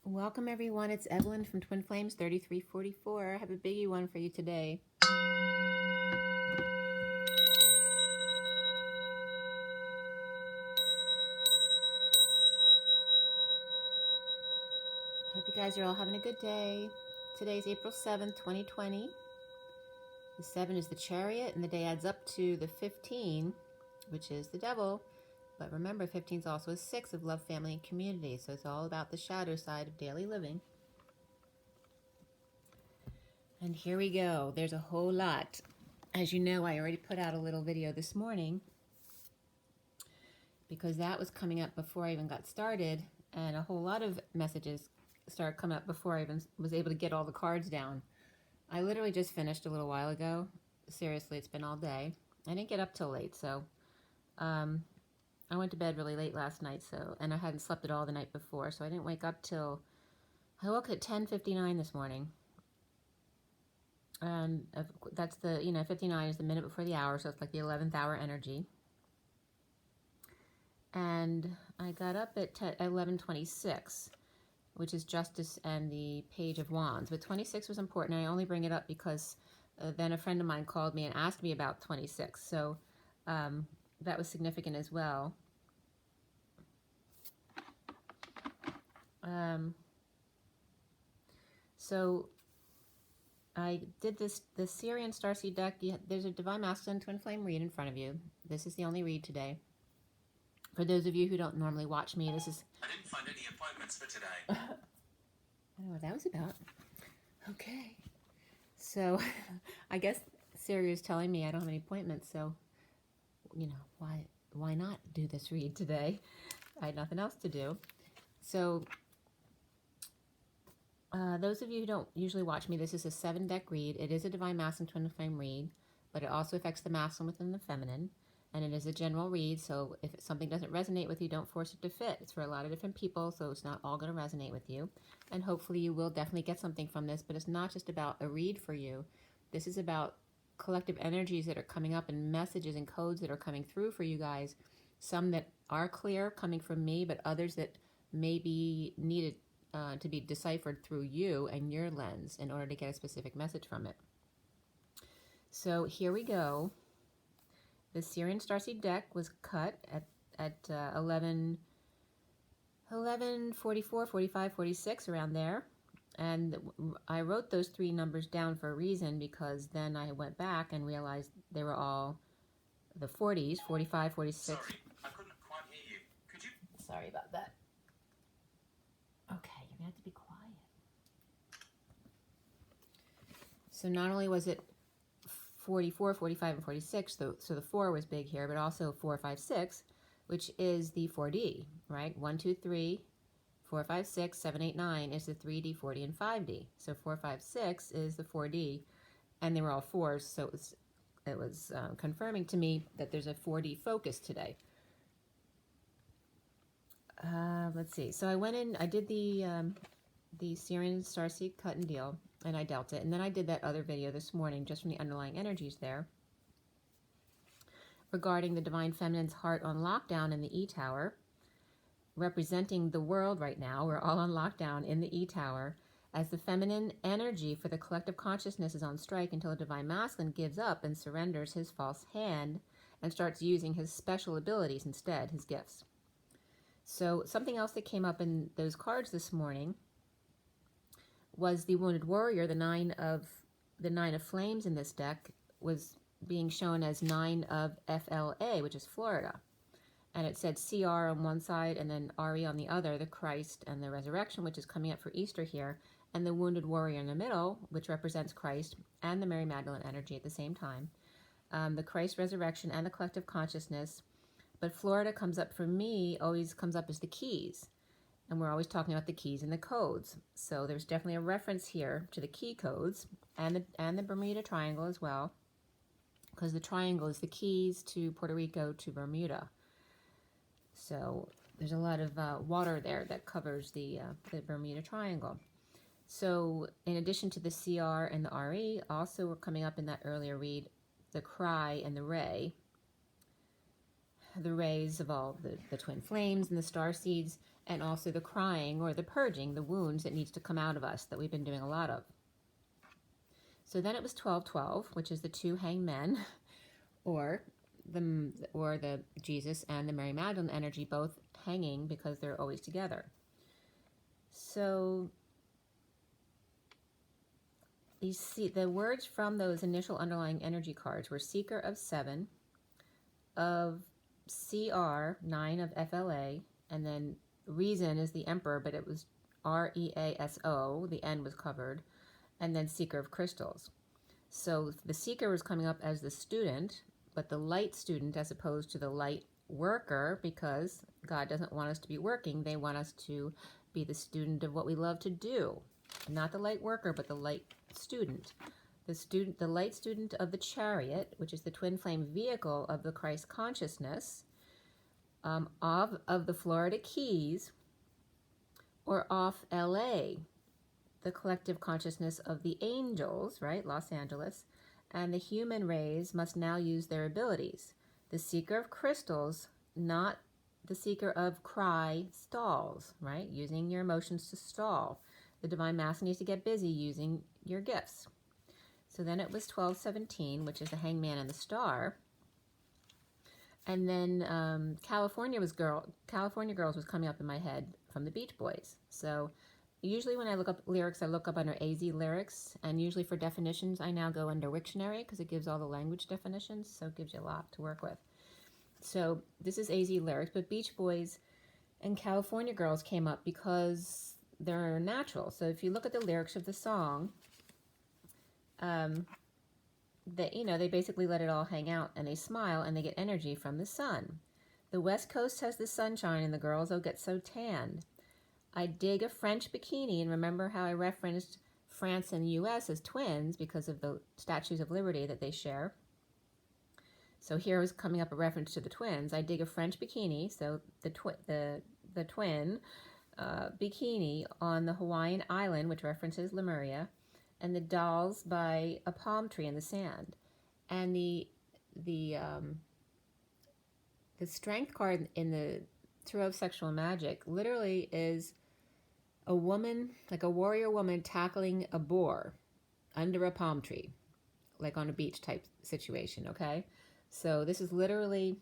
Welcome everyone, it's Evelyn from Twin Flames 3344. I have a biggie one for you today. Hope you guys are all having a good day. Today's April 7th, 2020. The 7 is the Chariot, and the day adds up to the 15, which is the Devil. But remember, 15 is also a 6 of love, family, and community, so it's all about the shadow side of daily living. And here we go. There's a whole lot. As you know, I already put out a little video this morning because that was coming up before I even got started, and a whole lot of messages started coming up before I even was able to get all the cards down. I literally just finished a little while ago. Seriously, it's been all day. I didn't get up till late, so I went to bed really late last night, and I hadn't slept at all the night before, so I didn't wake up till, I woke at 10:59 this morning. And that's the, 59 is the minute before the hour, so it's like the 11th hour energy. And I got up at 11:26, which is Justice and the Page of Wands. But 26 was important. I only bring it up because then a friend of mine called me and asked me about 26. So that was significant as well. So I did the SIRIAN Starseed deck. There's a Divine Masculine Twin Flame read in front of you. This is the only read today. For those of you who don't normally watch me, this is... I didn't find any appointments for today. I don't know what that was about. Okay. So, I guess Siri is telling me I don't have any appointments, so, why not do this read today? I had nothing else to do. So, those of you who don't usually watch me, this is a 7-deck read. It is a Divine Masculine Twin Flame read, but it also affects the masculine within the feminine. And it is a general read, so if something doesn't resonate with you, don't force it to fit. It's for a lot of different people, so it's not all going to resonate with you. And hopefully you will definitely get something from this, but it's not just about a read for you. This is about collective energies that are coming up and messages and codes that are coming through for you guys. Some that are clear coming from me, but others that may be needed to be deciphered through you and your lens in order to get a specific message from it. So here we go. The SIRIAN Starseed deck was cut at 11, 44, 45, 46, around there. And I wrote those 3 numbers down for a reason, because then I went back and realized they were all the 40s, 45, 46. Sorry, I couldn't quite hear you. Could you... Sorry about that. Okay, you're going to have to be quiet. So not only was it 44, 45, and 46, so the 4 was big here, but also 4, 5, 6, which is the 4D, right? 1, 2, 3, 4, 5, 6, 7, 8, 9 is the 3D, 4D, and 5D. So 4, 5, 6 is the 4D, and they were all 4s, so it was confirming to me that there's a 4D focus today. Let's see. So I went in, I did the SIRIAN Starseed cut and deal, and I dealt it. And then I did that other video this morning just from the underlying energies there regarding the Divine Feminine's heart on lockdown in the E-Tower, representing the world right now. We're all on lockdown in the E-Tower as the feminine energy for the collective consciousness is on strike until the Divine Masculine gives up and surrenders his false hand and starts using his special abilities instead, his gifts. So something else that came up in those cards this morning was the Wounded Warrior. The 9 of Flames in this deck was being shown as 9 of FLA, which is Florida. And it said CR on one side and then RE on the other, the Christ and the Resurrection, which is coming up for Easter here, and the Wounded Warrior in the middle, which represents Christ and the Mary Magdalene energy at the same time. The Christ Resurrection and the collective consciousness. But Florida comes up for me, always comes up as the keys. And we're always talking about the keys and the codes. So there's definitely a reference here to the key codes and the Bermuda Triangle as well, because the triangle is the keys to Puerto Rico to Bermuda. So there's a lot of water there that covers the Bermuda Triangle. So in addition to the CR and the RE, also were coming up in that earlier read, the cry and the ray. The rays of all the twin flames and the star seeds, and also the crying or the purging, the wounds that needs to come out of us that we've been doing a lot of. So then it was 12-12, which is the two hanged men, or the Jesus and the Mary Magdalene energy both hanging because they're always together. So you see the words from those initial underlying energy cards were Seeker of 7, of CR 9 of FLA, and then Reason is the Emperor, but it was REASO, the N was covered, and then Seeker of Crystals. So the Seeker was coming up as the student, but the light student as opposed to the light worker, because God doesn't want us to be working. They want us to be the student of what we love to do. Not the light worker, but the light student. The light student of the Chariot, which is the twin flame vehicle of the Christ consciousness, of the Florida Keys, or off LA, the collective consciousness of the angels, right, Los Angeles, and the human rays must now use their abilities. The Seeker of Crystals, not the Seeker of Cry, stalls, right, using your emotions to stall. The Divine Master needs to get busy using your gifts. So then it was 12-17, which is the Hangman and the Star. And then California Girls was coming up in my head from the Beach Boys. So usually when I look up lyrics, I look up under AZ lyrics, and usually for definitions, I now go under Wiktionary because it gives all the language definitions, so it gives you a lot to work with. So this is AZ lyrics, but Beach Boys and California Girls came up because they're natural. So if you look at the lyrics of the song, they basically let it all hang out, and they smile, and they get energy from the sun. The West Coast has the sunshine, and the girls will get so tanned. I dig a French bikini, and remember how I referenced France and the U.S. as twins because of the Statues of Liberty that they share. So here was coming up a reference to the twins. I dig a French bikini, so the twin bikini on the Hawaiian island, which references Lemuria, and the dolls by a palm tree in the sand. And the strength card in the Tarot of Sexual Magic literally is a woman, like a warrior woman, tackling a boar under a palm tree, like on a beach type situation, okay? So this is literally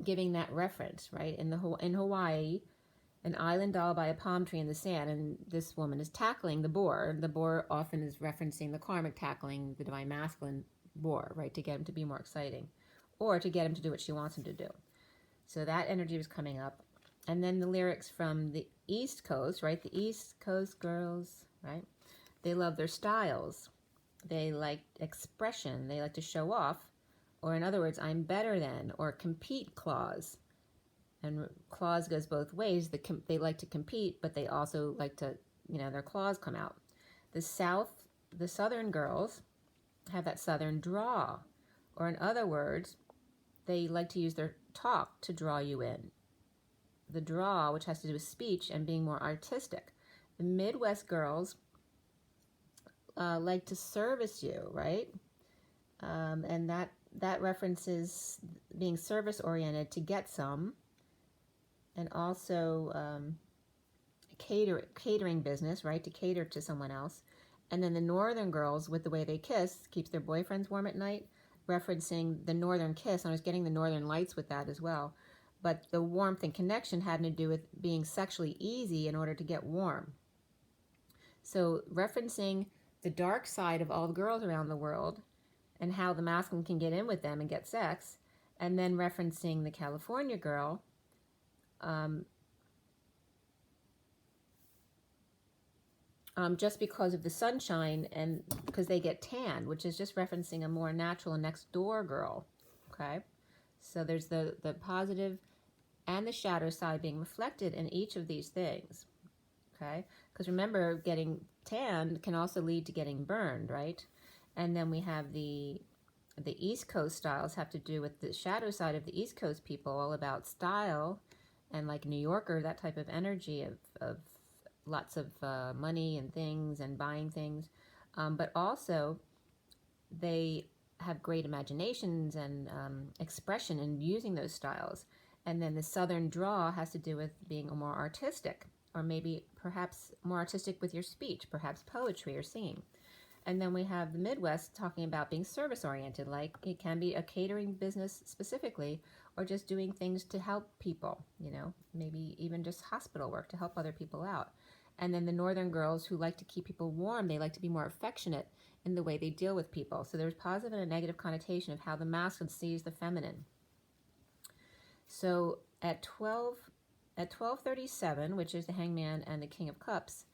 giving that reference, right? In Hawaii, an island doll by a palm tree in the sand, and this woman is tackling the boar. The boar often is referencing the karmic tackling the Divine Masculine boar, right, to get him to be more exciting, or to get him to do what she wants him to do. So that energy was coming up. And then the lyrics from the East Coast, right, the East Coast girls, right, they love their styles. They like expression. They like to show off, or in other words, I'm better than, or compete clause. And clause goes both ways. They like to compete, but they also like to, their claws come out. The Southern girls have that Southern draw. Or in other words, they like to use their talk to draw you in. The draw, which has to do with speech and being more artistic. The Midwest girls like to service you, right? And that references being service-oriented to get some. And also catering business, right, to cater to someone else. And then the Northern girls, with the way they kiss, keeps their boyfriends warm at night, referencing the Northern kiss. And I was getting the Northern Lights with that as well. But the warmth and connection had to do with being sexually easy in order to get warm. So referencing the dark side of all the girls around the world and how the masculine can get in with them and get sex, and then referencing the California girl, just because of the sunshine and because they get tanned, which is just referencing a more natural next door girl, okay? So there's the positive and the shadow side being reflected in each of these things, okay? Because remember, getting tanned can also lead to getting burned, right? And then we have the East Coast styles have to do with the shadow side of the East Coast people, all about style and like New Yorker, that type of energy of lots of money and things and buying things. But also they have great imaginations and expression in using those styles. And then the southern draw has to do with being more artistic, or maybe perhaps more artistic with your speech, perhaps poetry or singing. And then we have the Midwest talking about being service-oriented, like it can be a catering business specifically, or just doing things to help people, you know, maybe even just hospital work to help other people out. And then the northern girls who like to keep people warm, they like to be more affectionate in the way they deal with people. So there's positive and a negative connotation of how the masculine sees the feminine. So at 1237, which is the Hangman and the King of Cups,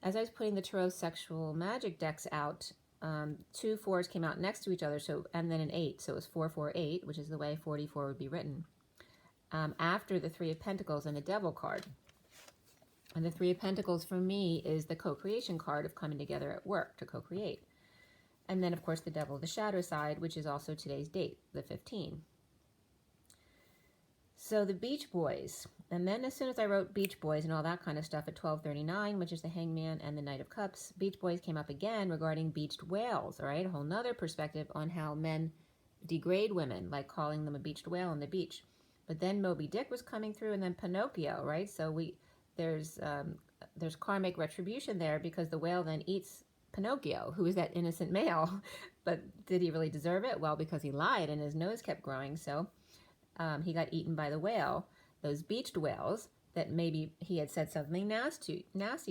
as I was putting the Tarot Sexual Magic decks out, 2 4s came out next to each other, so and then an 8, so it was 448, which is the way 44 would be written, after the 3 of Pentacles and the Devil card. And the 3 of Pentacles for me is the co-creation card of coming together at work to co-create. And then, of course, the Devil, the shadow side, which is also today's date, the 15. So the Beach Boys, and then as soon as I wrote Beach Boys and all that kind of stuff at 1239, which is the Hangman and the Knight of Cups, Beach Boys came up again regarding beached whales, all right? A whole nother perspective on how men degrade women, like calling them a beached whale on the beach. But then Moby Dick was coming through, and then Pinocchio, right? So there's karmic retribution there, because the whale then eats Pinocchio, who is that innocent male. But did he really deserve it? Well, because he lied and his nose kept growing, so he got eaten by the whale, those beached whales that maybe he had said something nasty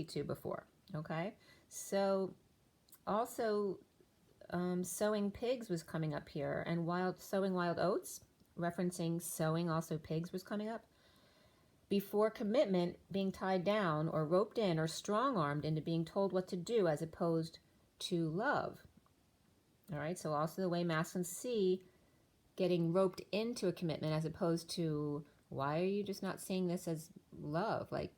to before, okay? So also sowing pigs was coming up here, and sowing wild oats, referencing sowing also pigs, was coming up. Before commitment, being tied down or roped in or strong-armed into being told what to do as opposed to love. All right, so also the way masculines see getting roped into a commitment as opposed to, why are you just not seeing this as love, like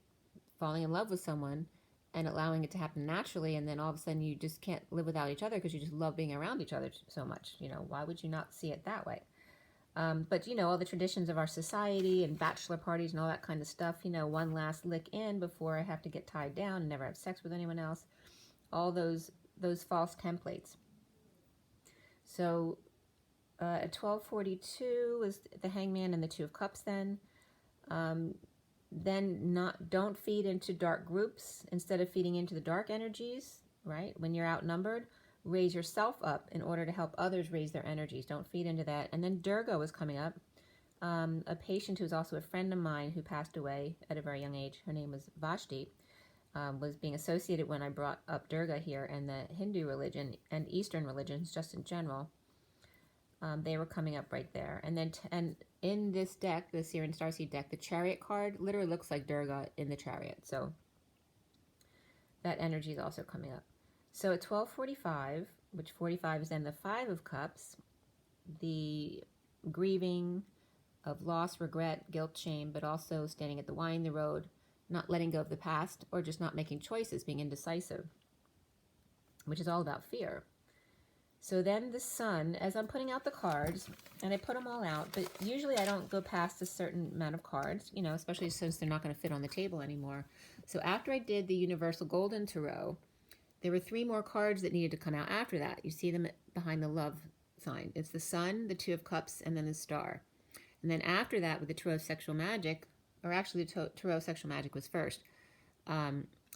falling in love with someone and allowing it to happen naturally, and then all of a sudden you just can't live without each other because you just love being around each other so much. You know, why would you not see it that way? But, you know, all the traditions of our society and bachelor parties and all that kind of stuff, you know, one last lick in before I have to get tied down and never have sex with anyone else, all those false templates. So at 1242 was the Hangman and the 2 of Cups then. Then don't feed into dark groups instead of feeding into the dark energies, right? When you're outnumbered, raise yourself up in order to help others raise their energies. Don't feed into that. And then Durga was coming up. A patient who's also a friend of mine who passed away at a very young age, her name was Vashti, was being associated when I brought up Durga here, and the Hindu religion and Eastern religions just in general. They were coming up right there. And then and in this deck, the SIRIAN Starseed deck, the Chariot card literally looks like Durga in the Chariot. So that energy is also coming up. So at 1245, which 45 is then the 5 of Cups, the grieving of loss, regret, guilt, shame, but also standing at the winding the road, not letting go of the past, or just not making choices, being indecisive, which is all about fear. So then the Sun, as I'm putting out the cards, and I put them all out, but usually I don't go past a certain amount of cards, you know, especially since they're not going to fit on the table anymore. So after I did the Universal Golden Tarot, there were 3 more cards that needed to come out after that. You see them behind the love sign. It's the Sun, the 2 of Cups, and then the Star. And then after that, with the Tarot of Sexual Magic, or actually the Tarot of Sexual Magic was first,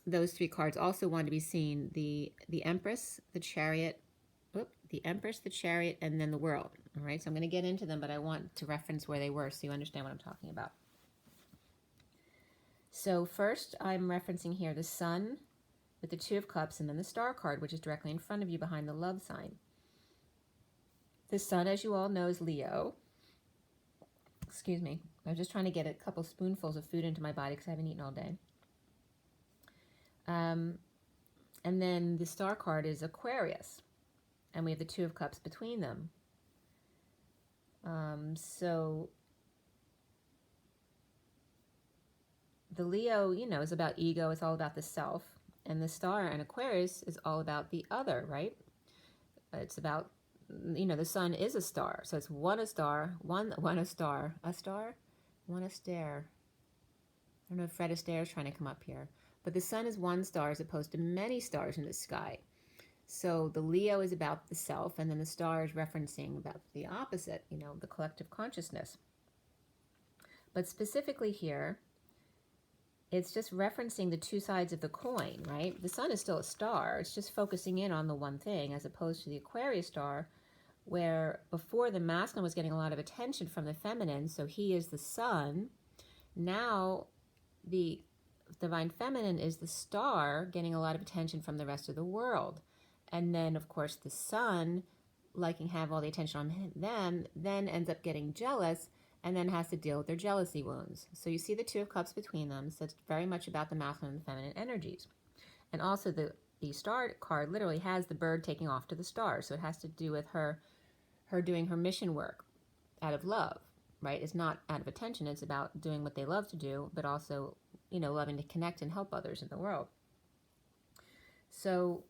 those 3 cards also wanted to be seen. The Empress, the Chariot, the Empress, the Chariot, and then the World. All right, so I'm going to get into them, but I want to reference where they were so you understand what I'm talking about. So first, I'm referencing here the Sun with the 2 of Cups, and then the Star card, which is directly in front of you behind the love sign. The Sun, as you all know, is Leo. Excuse me. I was just trying to get a couple spoonfuls of food into my body because I haven't eaten all day. And then the Star card is Aquarius. And we have the 2 of Cups between them. So the Leo, you know, is about ego. It's all about the self. And the Star and Aquarius is all about the other, right? It's about, you know, the Sun is a star. So it's one a star, one a star. A star? One a stare. I don't know if Fred Astaire is trying to come up here. But the Sun is one star as opposed to many stars in the sky. So the Leo is about the self, and then the Star is referencing about the opposite, you know, the collective consciousness. But specifically here, it's just referencing the two sides of the coin, right? The sun is still a star. It's just focusing in on the one thing, as opposed to the Aquarius star, where before the masculine was getting a lot of attention from the feminine, so he is the sun. Now the divine feminine is the star getting a lot of attention from the rest of the world. And then, of course, the sun, liking have all the attention on them, then ends up getting jealous and then has to deal with their jealousy wounds. So you see the Two of Cups between them. So it's very much about the masculine and the feminine energies. And also the star card literally has the bird taking off to the stars. So it has to do with her doing her mission work out of love, right? It's not out of attention. It's about doing what they love to do, but also, you know, loving to connect and help others in the world. So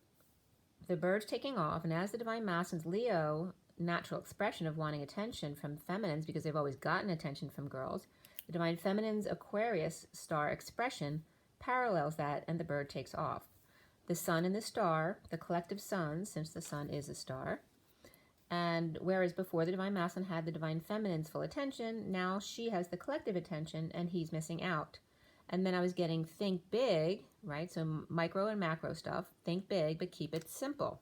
the bird's taking off, and as the divine masculine's Leo natural expression of wanting attention from feminines, because they've always gotten attention from girls, the divine feminine's Aquarius star expression parallels that, and the bird takes off. The sun and the star, the collective sun, since the sun is a star, and whereas before the divine masculine had the divine feminine's full attention, now she has the collective attention and he's missing out. And then I was getting think big, right? So micro and macro stuff, think big, but keep it simple.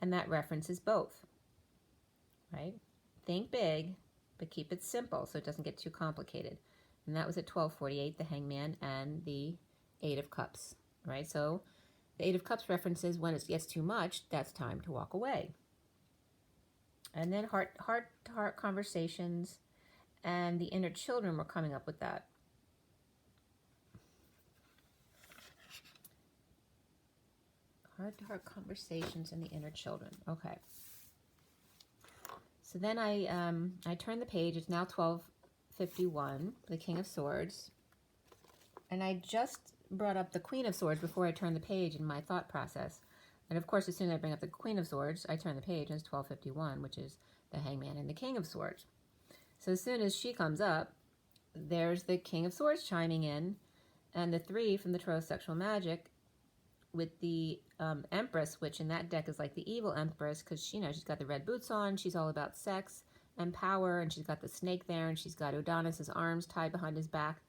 And that references both, right? Think big, but keep it simple so it doesn't get too complicated. And that was at 12:48, the Hangman and the Eight of Cups, right? So the Eight of Cups references when it gets too much, that's time to walk away. And then heart-to-heart conversations and the inner children were coming up with that. Heart-to-heart conversations and the inner children. Okay. So then I turned the page. It's now 12:51, the King of Swords. And I just brought up the Queen of Swords before I turned the page in my thought process. And of course, as soon as I bring up the Queen of Swords, I turn the page, and it's 12:51, which is the Hangman and the King of Swords. So as soon as she comes up, there's the King of Swords chiming in, and the 3 from the Tarot Sexual Magic with the Empress, which in that deck is like the evil Empress, because, you know, she's got the red boots on, she's all about sex and power, and she's got the snake there, and she's got Adonis's arms tied behind his back.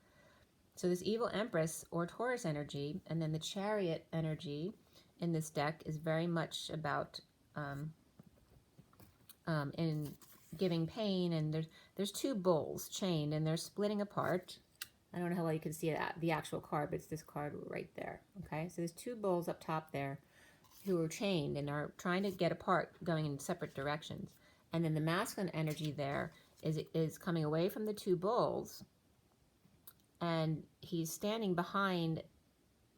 So this evil Empress or Taurus energy, and then the Chariot energy in this deck is very much about in giving pain, and there's two bulls chained and they're splitting apart. I don't know how well you can see that, the actual card, but it's this card right there. Okay, so there's two bulls up top there who are chained and are trying to get apart, going in separate directions. And then the masculine energy there is coming away from the two bulls, and he's standing behind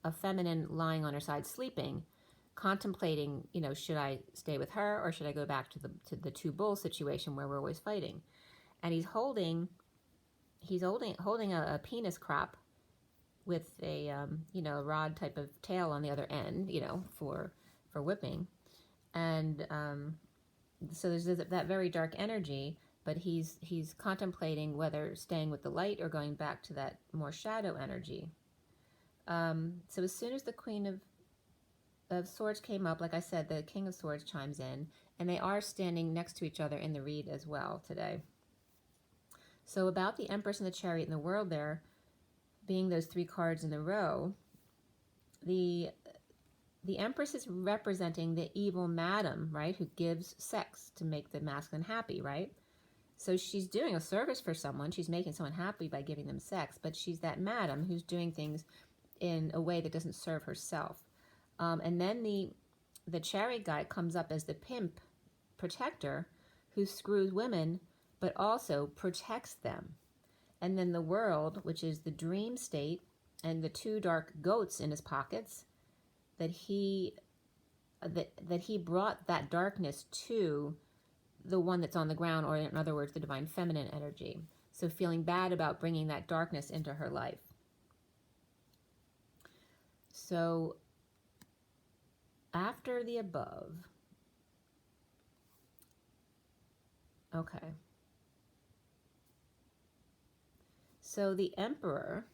a feminine lying on her side sleeping, contemplating, you know, should I stay with her or should I go back to the two bull situation where we're always fighting? And he's holding a penis crop with a you know, a rod type of tail on the other end, you know, for whipping. And so there's that very dark energy, but he's contemplating whether staying with the light or going back to that more shadow energy. So as soon as the Queen of Swords came up, like I said, the King of Swords chimes in, and they are standing next to each other in the read as well today. So about the Empress and the Chariot and the World there, being those 3 cards in a row, the Empress is representing the evil madam, right, who gives sex to make the masculine happy, right? So she's doing a service for someone. She's making someone happy by giving them sex, but she's that madam who's doing things in a way that doesn't serve herself. And then the Chariot guy comes up as the pimp protector who screws women, but also protects them. And then the World, which is the dream state, and the 2 dark goats in his pockets, that he brought that darkness to the one that's on the ground, or in other words, the divine feminine energy. So feeling bad about bringing that darkness into her life. So after the above, okay. So the Emperor,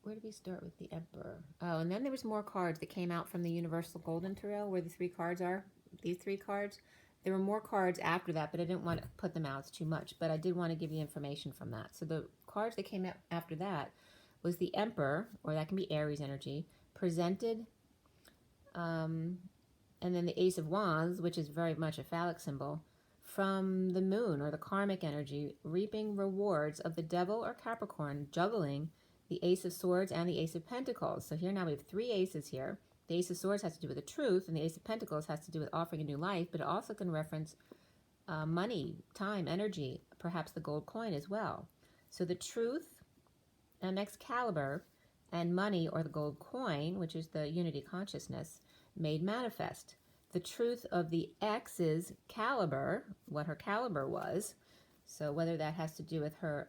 where did we start with the Emperor? Oh, and then there was more cards that came out from the Universal Golden Tarot, where the 3 cards are. These 3 cards There were more cards after that, but I didn't want to put them out. It's too much. But I did want to give you information from that. So the cards that came out after that was the Emperor, or that can be Aries energy, presented, and then the Ace of Wands, which is very much a phallic symbol, from the Moon, or the karmic energy, reaping rewards of the Devil or Capricorn, juggling the Ace of Swords and the Ace of Pentacles. So here now we have 3 aces here. The Ace of Swords has to do with the truth, and the Ace of Pentacles has to do with offering a new life, but it also can reference money, time, energy, perhaps the gold coin as well. So the truth and Excalibur and money, or the gold coin, which is the unity consciousness, made manifest. The truth of the X's caliber, what her caliber was, so whether that has to do with her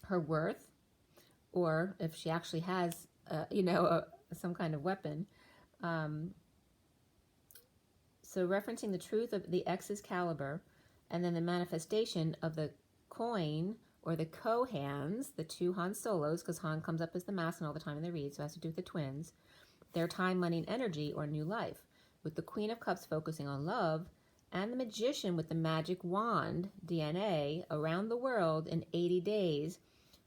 her worth, or if she actually has, some kind of weapon. So referencing the truth of the X's caliber, and then the manifestation of the coin, or the co-hands, the 2 Han Solos, because Han comes up as the masculine all the time in the read, so it has to do with the twins, their time, money, and energy, or new life, with the Queen of Cups focusing on love, and the Magician with the magic wand, DNA, around the world in 80 days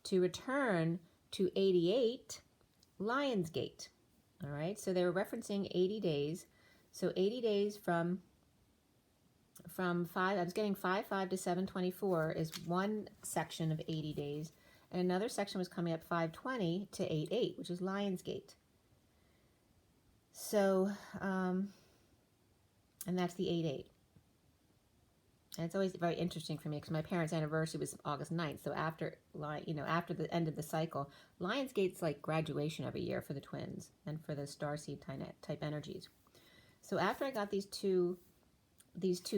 to return to 88 Lionsgate. All right, so they were referencing 80 days. So 80 days from 5, I was getting 5/5 to 7/24 is one section of 80 days. And another section was coming up 5/20 to 8/8, which is Lionsgate. So, and that's the 8/8. And it's always very interesting for me because my parents' anniversary was August 9th. So after the end of the cycle, Lionsgate's like graduation every year for the twins and for the Starseed type energies. So after I got these two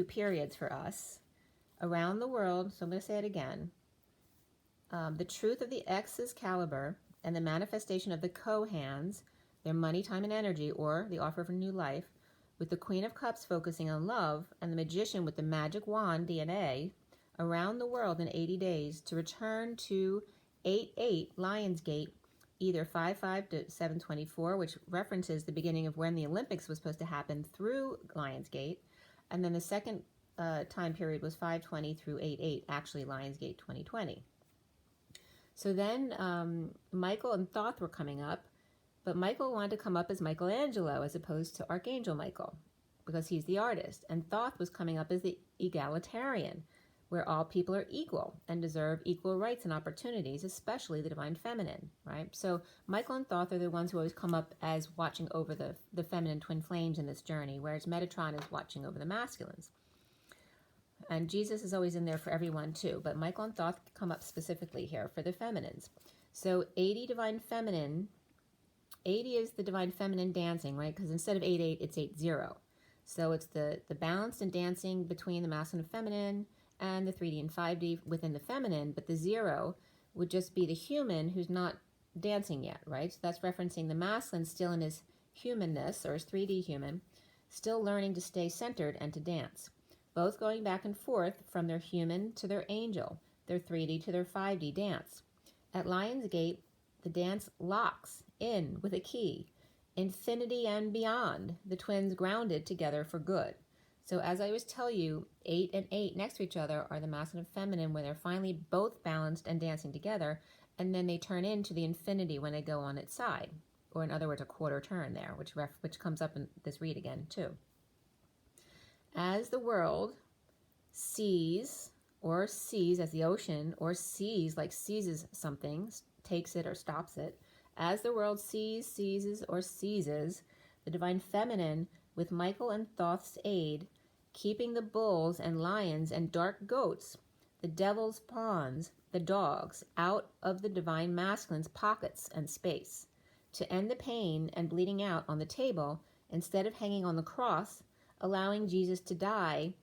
periods for us around the world, so I'm going to say it again, the truth of the X's caliber and the manifestation of the co-hands, their money, time, and energy, or the offer of a new life, with the Queen of Cups focusing on love, and the Magician with the magic wand, DNA, around the world in 80 days to return to 8/8 Lionsgate, either 5/5 to 7/24, which references the beginning of when the Olympics was supposed to happen through Lionsgate, and then the second time period was 5/20 through 8/8, actually Lionsgate 2020. So then Michael and Thoth were coming up, but Michael wanted to come up as Michelangelo as opposed to Archangel Michael, because he's the artist. And Thoth was coming up as the egalitarian, where all people are equal and deserve equal rights and opportunities, especially the divine feminine, right? So Michael and Thoth are the ones who always come up as watching over the feminine twin flames in this journey, whereas Metatron is watching over the masculines. And Jesus is always in there for everyone too, but Michael and Thoth come up specifically here for the feminines. So 80 divine feminine, 80 is the divine feminine dancing, right? Because instead of 8/8, it's 8/0. So it's the balanced and dancing between the masculine and feminine, and the 3D and 5D within the feminine, but the 0 would just be the human who's not dancing yet, right? So that's referencing the masculine still in his humanness, or his 3D human, still learning to stay centered and to dance, both going back and forth from their human to their angel, their 3D to their 5D dance. At Lionsgate, the dance locks in with a key, infinity and beyond, the twins grounded together for good. So as I always tell you, 8 and 8 next to each other are the masculine and feminine, where they're finally both balanced and dancing together, and then they turn into the infinity when they go on its side, or in other words, a quarter turn there, which comes up in this read again too. As the world sees as the ocean, or seizes something, takes it or stops it, as the world seizes the divine feminine, with Michael and Thoth's aid, keeping the bulls and lions and dark goats, the devil's pawns, the dogs, out of the divine masculine's pockets and space, to end the pain and bleeding out on the table, instead of hanging on the cross, allowing Jesus to die,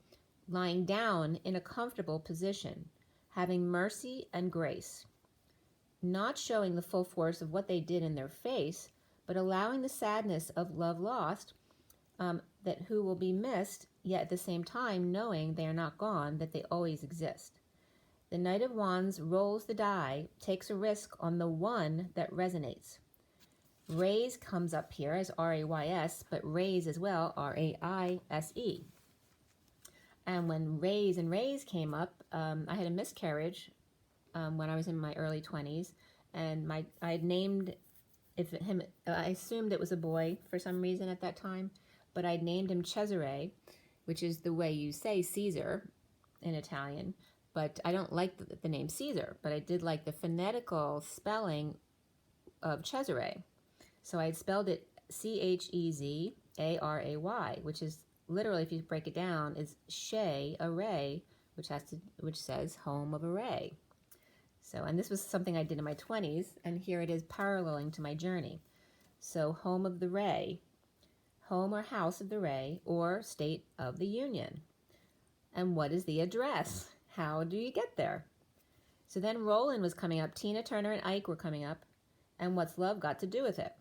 lying down in a comfortable position, having mercy and grace, not showing the full force of what they did in their face, but allowing the sadness of love lost, that who will be missed, yet at the same time knowing they are not gone, that they always exist. The Knight of Wands rolls the die, takes a risk on the one that resonates. Raise comes up here as R-A-Y-S, but raise as well, R-A-I-S-E. And when rays and rays came up, I had a miscarriage when I was in my early 20s, and I had named him. I assumed it was a boy for some reason at that time, but I'd named him Cesare, which is the way you say Caesar in Italian. But I don't like the name Caesar, but I did like the phonetical spelling of Cesare. So I had spelled it Chezaray, which is literally, if you break it down, is Shea Array, which says home of array. So, and this was something I did in my 20s, and here it is paralleling to my journey. So, home of the ray, home or house of the ray, or state of the union. And what is the address? How do you get there? So then Roland was coming up, Tina Turner and Ike were coming up, and what's love got to do with it?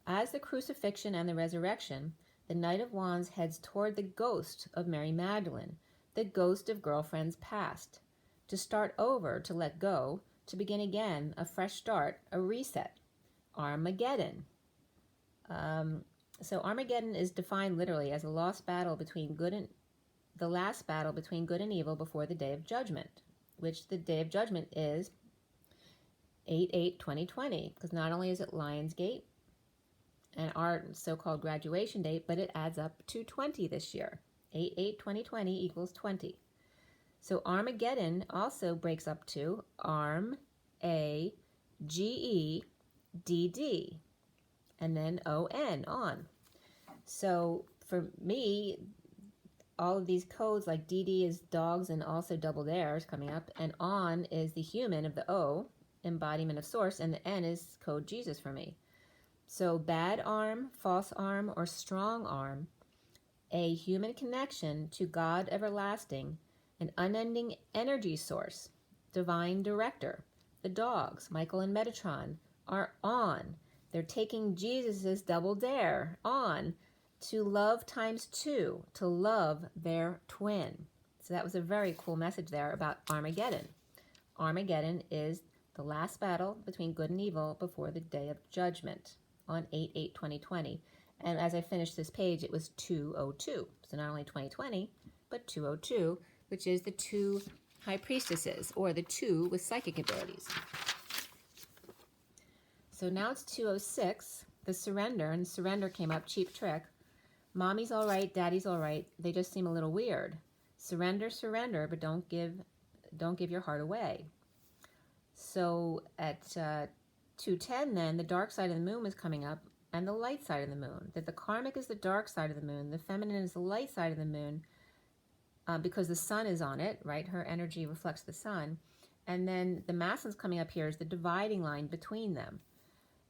As the crucifixion and the resurrection, the Knight of Wands heads toward the ghost of Mary Magdalene, the ghost of girlfriends past. To start over, to let go, to begin again, a fresh start, a reset. Armageddon. So Armageddon is defined literally as the last battle between good and evil before the Day of Judgment, which the Day of Judgment is 8/8/2020, because not only is it Lionsgate and our so-called graduation date, but it adds up to 20 this year. 8/8/2020 equals 20. So Armageddon also breaks up to AGEDD, and then ON, on. So for me, all of these codes, like DD is dogs and also doubled R's coming up, and on is the human of the O, embodiment of source, and the N is code Jesus for me. So bad arm, false arm, or strong arm, a human connection to God everlasting, an unending energy source, divine director. The dogs, Michael and Metatron, are on. They're taking Jesus's double dare on to love times 2, to love their twin. So that was a very cool message there about Armageddon. Armageddon is the last battle between good and evil before the Day of Judgment on 8/8/2020. And as I finished this page, it was 202. So not only 2020, but 202, which is the 2 high priestesses, or the 2 with psychic abilities. So now it's 206, the surrender, and surrender came up, cheap trick. Mommy's all right, daddy's all right, they just seem a little weird. Surrender, surrender, but don't give your heart away. So at 210 then, the dark side of the moon was coming up, and the light side of the moon. That the karmic is the dark side of the moon, the feminine is the light side of the moon, because the sun is on it, right? Her energy reflects the sun. And then the masculine's coming up here is the dividing line between them.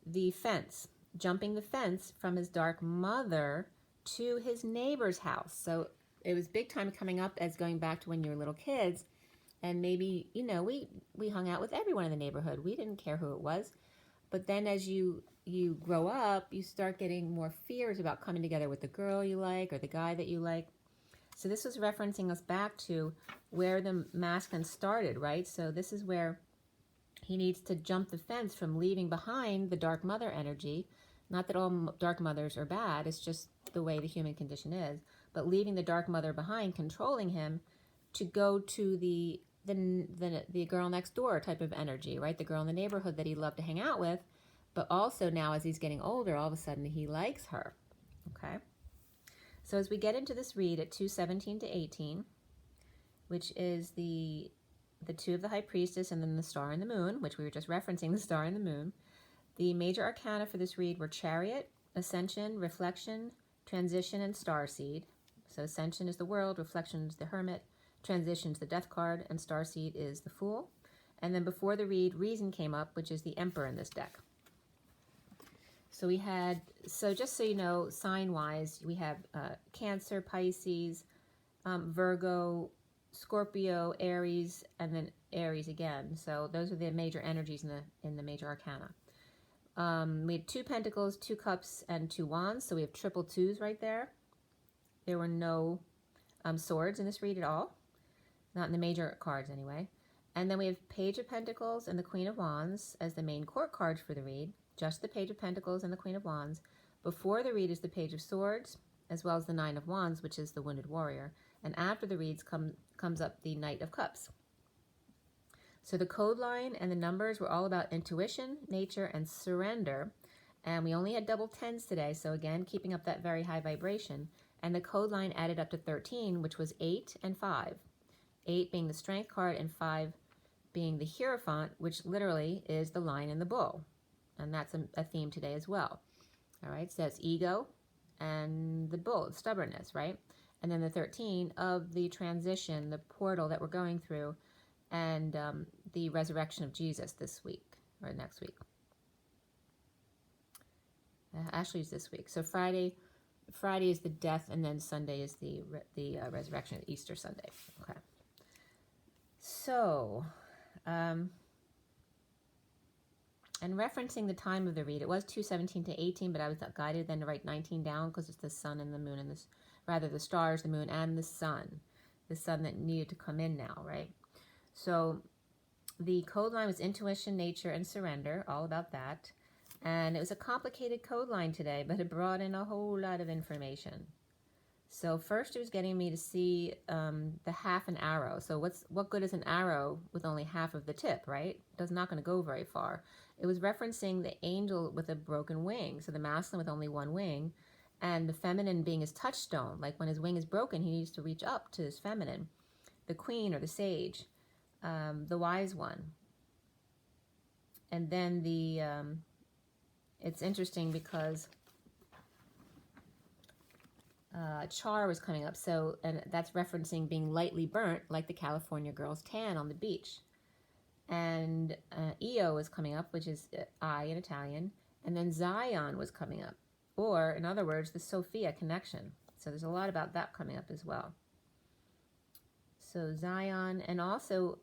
The fence, jumping the fence from his dark mother to his neighbor's house. So it was big time coming up as going back to when you were little kids. And maybe, we hung out with everyone in the neighborhood. We didn't care who it was. But then as you grow up, you start getting more fears about coming together with the girl you like or the guy that you like. So this was referencing us back to where the masculine started, right? So this is where he needs to jump the fence from leaving behind the dark mother energy. Not that all dark mothers are bad, it's just the way the human condition is. But leaving the dark mother behind, controlling him, to go to the girl next door type of energy, right? The girl in the neighborhood that he loved to hang out with. But also now as he's getting older, all of a sudden he likes her, okay? So as we get into this read at 217 to 18, which is the 2 of the high priestess and then the star and the moon, which we were just referencing, the star and the moon. The major arcana for this read were chariot, ascension, reflection, transition, and starseed. So ascension is the world, reflection is the hermit, transition is the death card, and starseed is the fool. And then before the read, reason came up, which is the emperor in this deck. So we had, so just so you know, sign-wise, we have Cancer, Pisces, Virgo, Scorpio, Aries, and then Aries again. So those are the major energies in the major arcana. We had 2 pentacles, 2 cups, and 2 wands. So we have triple 2s right there. There were no swords in this read at all. Not in the major cards anyway. And then we have Page of Pentacles and the Queen of Wands as the main court cards for the read. Just the Page of Pentacles and the Queen of Wands. Before the read is the Page of Swords, as well as the 9 of Wands, which is the Wounded Warrior. And after the reads comes up the Knight of Cups. So the code line and the numbers were all about intuition, nature, and surrender. And we only had double 10s today, so again, keeping up that very high vibration. And the code line added up to 13, which was 8 and 5. 8 being the Strength card and 5 being the Hierophant, which literally is the Lion and the Bull. And that's a theme today as well. All right, so that's ego and the bull, stubbornness, right? And then the 13 of the transition, the portal that we're going through, and the resurrection of Jesus this week or next week. Actually, it's this week. So Friday is the death, and then Sunday is the resurrection, Easter Sunday. Okay. So, and referencing the time of the read, it was 2:17 to 18, but I was guided then to write 19 down because it's the sun and the moon and this, rather the stars, the moon, and the sun that needed to come in now, right? So the code line was intuition, nature, and surrender, all about that. And it was a complicated code line today, but it brought in a whole lot of information. So first it was getting me to see the half an arrow. So what good is an arrow with only half of the tip, right? It's not going to go very far. It was referencing the angel with a broken wing, so the masculine with only one wing, and the feminine being his touchstone. Like when his wing is broken, he needs to reach up to his feminine. The queen or the sage, the wise one. And then it's interesting because char was coming up, so, and that's referencing being lightly burnt like the California girl's tan on the beach. And Io was coming up, which is I in Italian, and then Zion was coming up, or in other words, the Sophia connection. So there's a lot about that coming up as well. So Zion, and also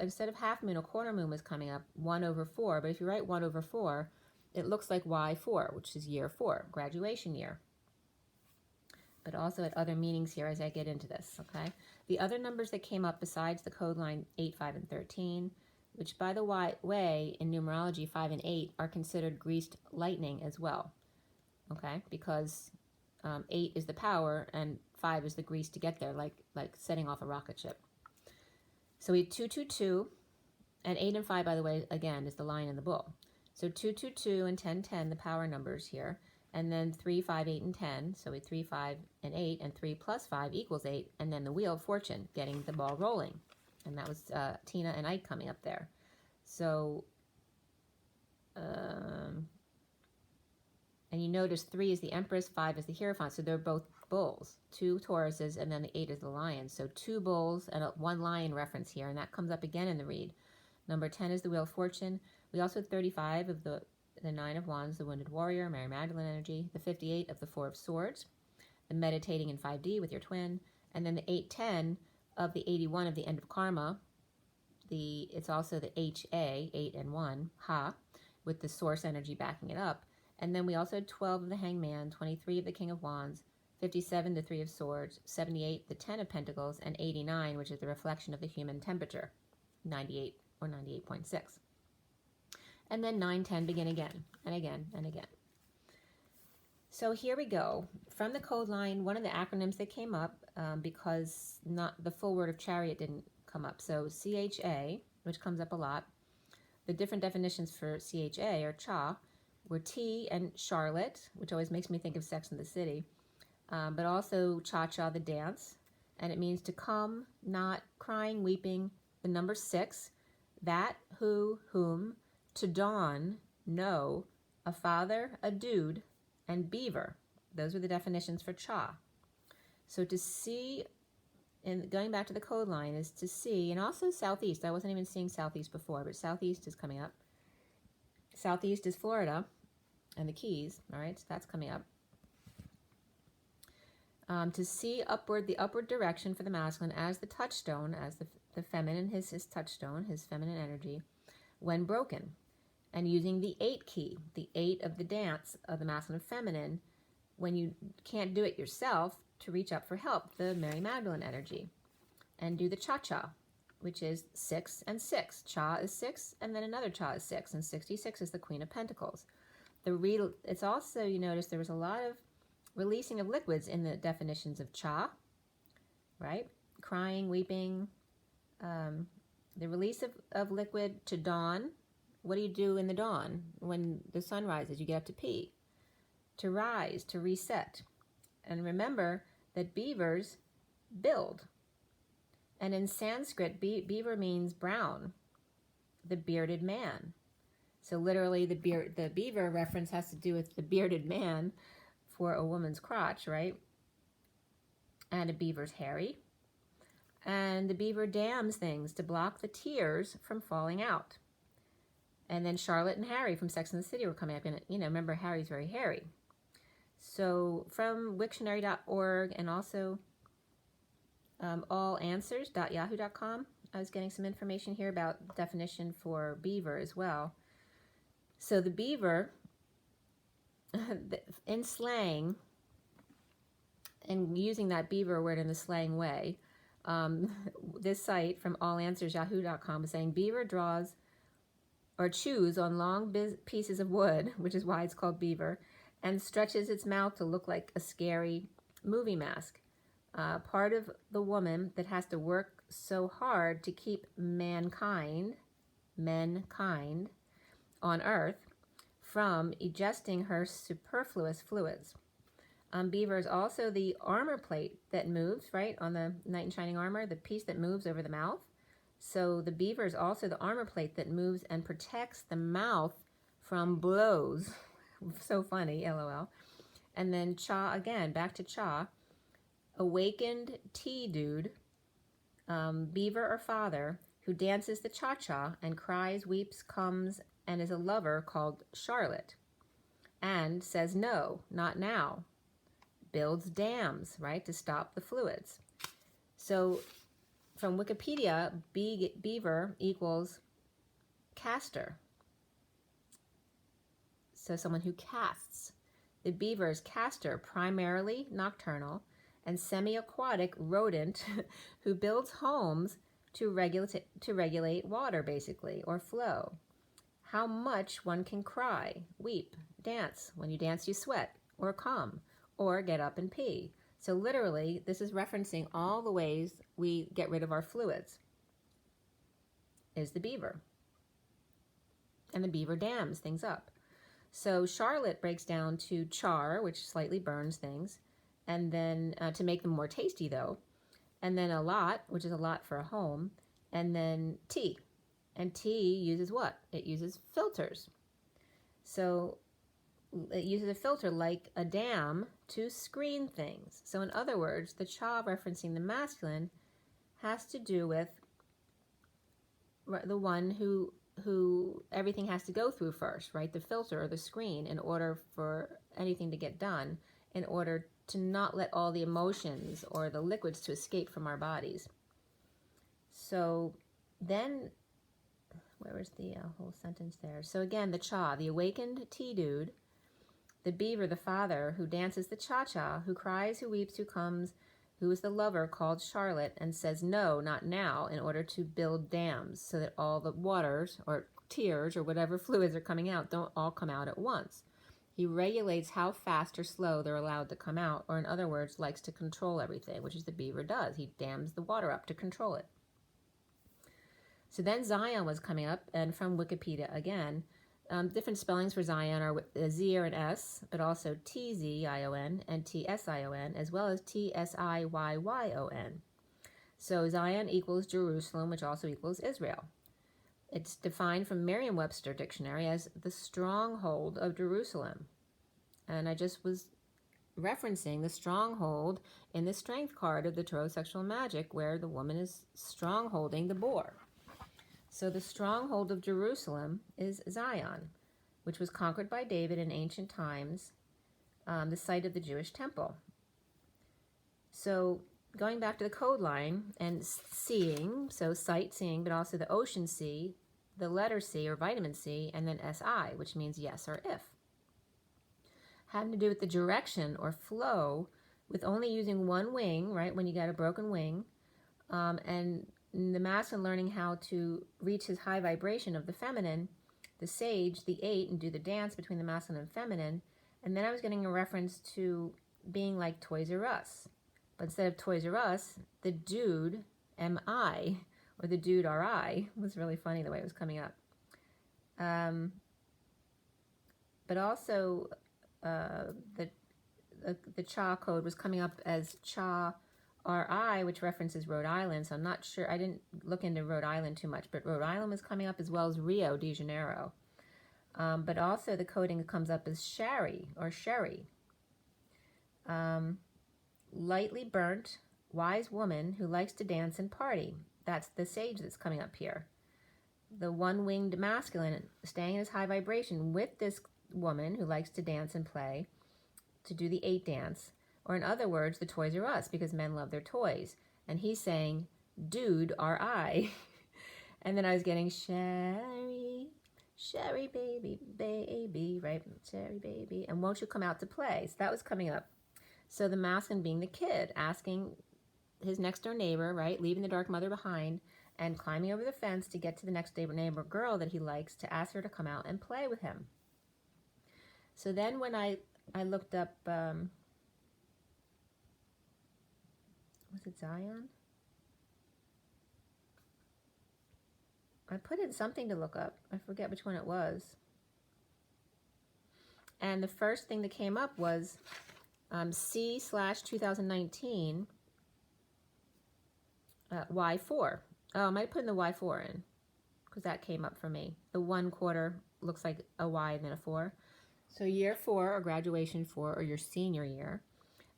instead of half moon, a quarter moon was coming up, 1/4. But if you write 1/4, it looks like Y4, which is year 4, graduation year. But also at other meanings here as I get into this, okay? The other numbers that came up besides the code line 8, 5, and 13, which by the way, in numerology, 5 and 8 are considered greased lightning as well, okay? Because 8 is the power and 5 is the grease to get there, like setting off a rocket ship. So we had 222, and 8 and 5, by the way, again, is the lion and the bull. So 222 and 1010, the power numbers here. And then 3, 5, 8, and 10. So we had 3, 5, and 8, and 3 plus 5 equals 8. And then the wheel of fortune, getting the ball rolling. And that was Tina and Ike coming up there. So, and you notice 3 is the Empress, 5 is the Hierophant. So they're both bulls. 2 Tauruses, and then the 8 is the lion. So 2 bulls and 1 lion reference here. And that comes up again in the read. Number 10 is the Wheel of Fortune. We also had 35 of the 9 of Wands, the Wounded Warrior, Mary Magdalene energy, the 58 of the 4 of Swords, the Meditating in 5D with your twin, and then the 810 of the 81 of the End of Karma. It's also the HA, 8 and 1, Ha, with the Source energy backing it up. And then we also had 12 of the Hangman, 23 of the King of Wands, 57 the 3 of Swords, 78 the 10 of Pentacles, and 89, which is the reflection of the human temperature, 98 or 98.6. And then 9, 10 begin again, and again, and again. So here we go. From the code line, one of the acronyms that came up, because not the full word of chariot didn't come up. So CHA, which comes up a lot. The different definitions for CHA or cha were T and Charlotte, which always makes me think of Sex and the City, but also cha-cha, the dance. And it means to come, not, crying, weeping. The number 6, that, who, whom. To dawn, no, a father, a dude, and beaver. Those were the definitions for cha. So to see, and going back to the code line, is to see, and also southeast. I wasn't even seeing southeast before, but southeast is coming up. Southeast is Florida and the Keys, all right, so that's coming up. To see upward, the upward direction for the masculine as the touchstone, as the feminine, his touchstone, his feminine energy, when broken. And using the 8 key, the 8 of the dance of the masculine and feminine, when you can't do it yourself, to reach up for help, the Mary Magdalene energy. And do the cha-cha, which is 6 and 6. Cha is 6, and then another cha is 6, and 66 is the Queen of Pentacles. It's also, you notice there was a lot of releasing of liquids in the definitions of cha, right? Crying, weeping, the release of liquid to dawn. What do you do in the dawn when the sun rises? You get up to pee, to rise, to reset. And remember that beavers build. And in Sanskrit, beaver means brown, the bearded man. So literally the beaver reference has to do with the bearded man for a woman's crotch, right? And a beaver's hairy. And the beaver dams things to block the tears from falling out. And then Charlotte and Harry from Sex and the City were coming up. And, remember, Harry's very hairy. So from Wiktionary.org and also allanswers.yahoo.com, I was getting some information here about the definition for beaver as well. So the beaver, in slang, and using that beaver word in the slang way, this site from allanswers.yahoo.com is saying beaver draws or chews on long pieces of wood, which is why it's called beaver, and stretches its mouth to look like a scary movie mask. Part of the woman that has to work so hard to keep mankind on Earth from egesting her superfluous fluids. Beaver is also the armor plate that moves, right, on the knight in shining armor, the piece that moves over the mouth. So the beaver is also the armor plate that moves and protects the mouth from blows. So funny, LOL. And then Cha again, back to Cha. Awakened tea dude, beaver or father, who dances the cha-cha and cries, weeps, comes, and is a lover called Charlotte. And says no, not now. Builds dams, right, to stop the fluids. So from Wikipedia, beaver equals caster. So someone who casts. The beaver is caster, primarily nocturnal and semi-aquatic rodent who builds homes to regulate water, basically, or flow. How much one can cry, weep, dance. When you dance, you sweat, or come, or get up and pee. So literally, this is referencing all the ways we get rid of our fluids, is the beaver. And the beaver dams things up. So Charlotte breaks down to char, which slightly burns things, and then to make them more tasty, though. And then a lot, which is a lot for a home, and then tea. And tea uses what? It uses filters. So it uses a filter like a dam to screen things. So in other words, the cha referencing the masculine has to do with the one who everything has to go through first, right? The filter or the screen, in order for anything to get done, in order to not let all the emotions or the liquids to escape from our bodies. So then, where was the whole sentence there? So again, the cha, the awakened tea dude, the beaver, the father, who dances the cha-cha, who cries, who weeps, who comes, who is the lover called Charlotte, and says no, not now, in order to build dams so that all the waters or tears or whatever fluids are coming out don't all come out at once. He regulates how fast or slow they're allowed to come out, or in other words, likes to control everything, which is the beaver does. He dams the water up to control it. So then Zion was coming up, and from Wikipedia again, different spellings for Zion are with a Z or an S, but also T-Z-I-O-N and T-S-I-O-N, as well as T-S-I-Y-Y-O-N. So Zion equals Jerusalem, which also equals Israel. It's defined from Merriam-Webster dictionary as the stronghold of Jerusalem. And I just was referencing the stronghold in the strength card of the Tarot Sexual Magic, where the woman is strongholding the boar. So the stronghold of Jerusalem is Zion, which was conquered by David in ancient times, the site of the Jewish temple. So going back to the code line and seeing, so sight, seeing, but also the ocean C, the letter C or vitamin C, and then SI, which means yes or if. Having to do with the direction or flow with only using one wing, right, when you got a broken wing, and the masculine learning how to reach his high vibration of the feminine, the sage, the 8, and do the dance between the masculine and feminine. And then I was getting a reference to being like Toys R Us, But instead of Toys R Us, the dude, M-I, or the dude, R-I, was really funny the way it was coming up. But also, the CHA code was coming up as CHA RI, which references Rhode Island. So I'm not sure. I didn't look into Rhode Island too much, but Rhode Island was coming up as well as Rio de Janeiro. But also the coding comes up as Sherry or Sherry. Lightly burnt, wise woman who likes to dance and party. That's the sage that's coming up here. The one-winged masculine staying in his high vibration with this woman who likes to dance and play, to do the 8 dance. Or in other words, the Toys R Us, because men love their toys. And he's saying, dude, R-I. And then I was getting Sherry, Sherry baby, baby, right? Sherry baby. And won't you come out to play? So that was coming up. So the masculine being the kid, asking his next door neighbor, right? Leaving the dark mother behind and climbing over the fence to get to the next neighbor girl that he likes to ask her to come out and play with him. So then when I looked up, was it Zion? I put in something to look up. I forget which one it was. And the first thing that came up was C/2019 Y4. Oh, I might put in the Y4 in because that came up for me. The 1 quarter looks like a Y and then a 4. So year 4 or graduation 4 or your senior year.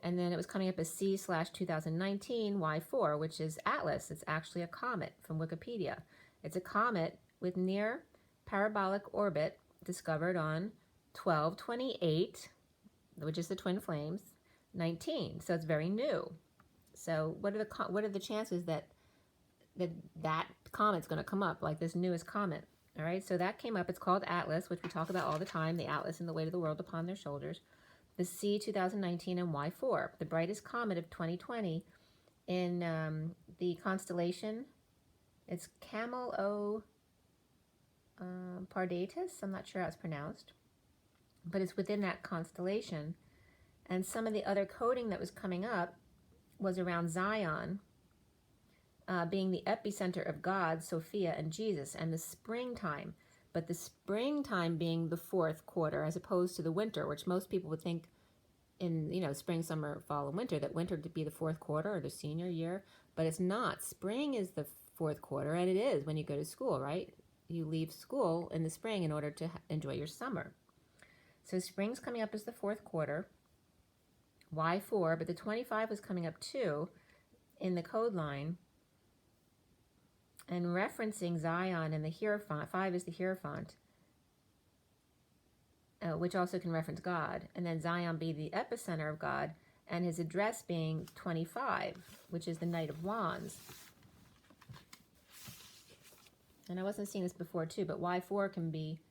And then it was coming up as C/2019 Y4, which is Atlas. It's actually a comet from Wikipedia. It's a comet with near parabolic orbit discovered on 12/28, which is the twin flames, 19. So it's very new. So what are the chances that comet's going to come up, like this newest comet? All right, so that came up. It's called Atlas, which we talk about all the time, the Atlas and the weight of the world upon their shoulders. The C/2019 and Y4, the brightest comet of 2020 in the constellation. It's Camel O Pardatus. I'm not sure how it's pronounced, but it's within that constellation. And some of the other coding that was coming up was around Zion being the epicenter of God, Sophia, and Jesus, and the springtime. But the springtime being the 4th quarter as opposed to the winter, which most people would think in, spring, summer, fall, and winter, that winter to be the 4th quarter or the senior year. But it's not. Spring is the 4th quarter, and it is when you go to school, right? You leave school in the spring in order to enjoy your summer. So spring's coming up as the 4th quarter, Y4, but the 25 was coming up too in the code line. And referencing Zion and the Hierophant, 5 is the Hierophant, which also can reference God. And then Zion be the epicenter of God, and his address being 25, which is the Knight of Wands. And I wasn't seeing this before too, but Y4 can be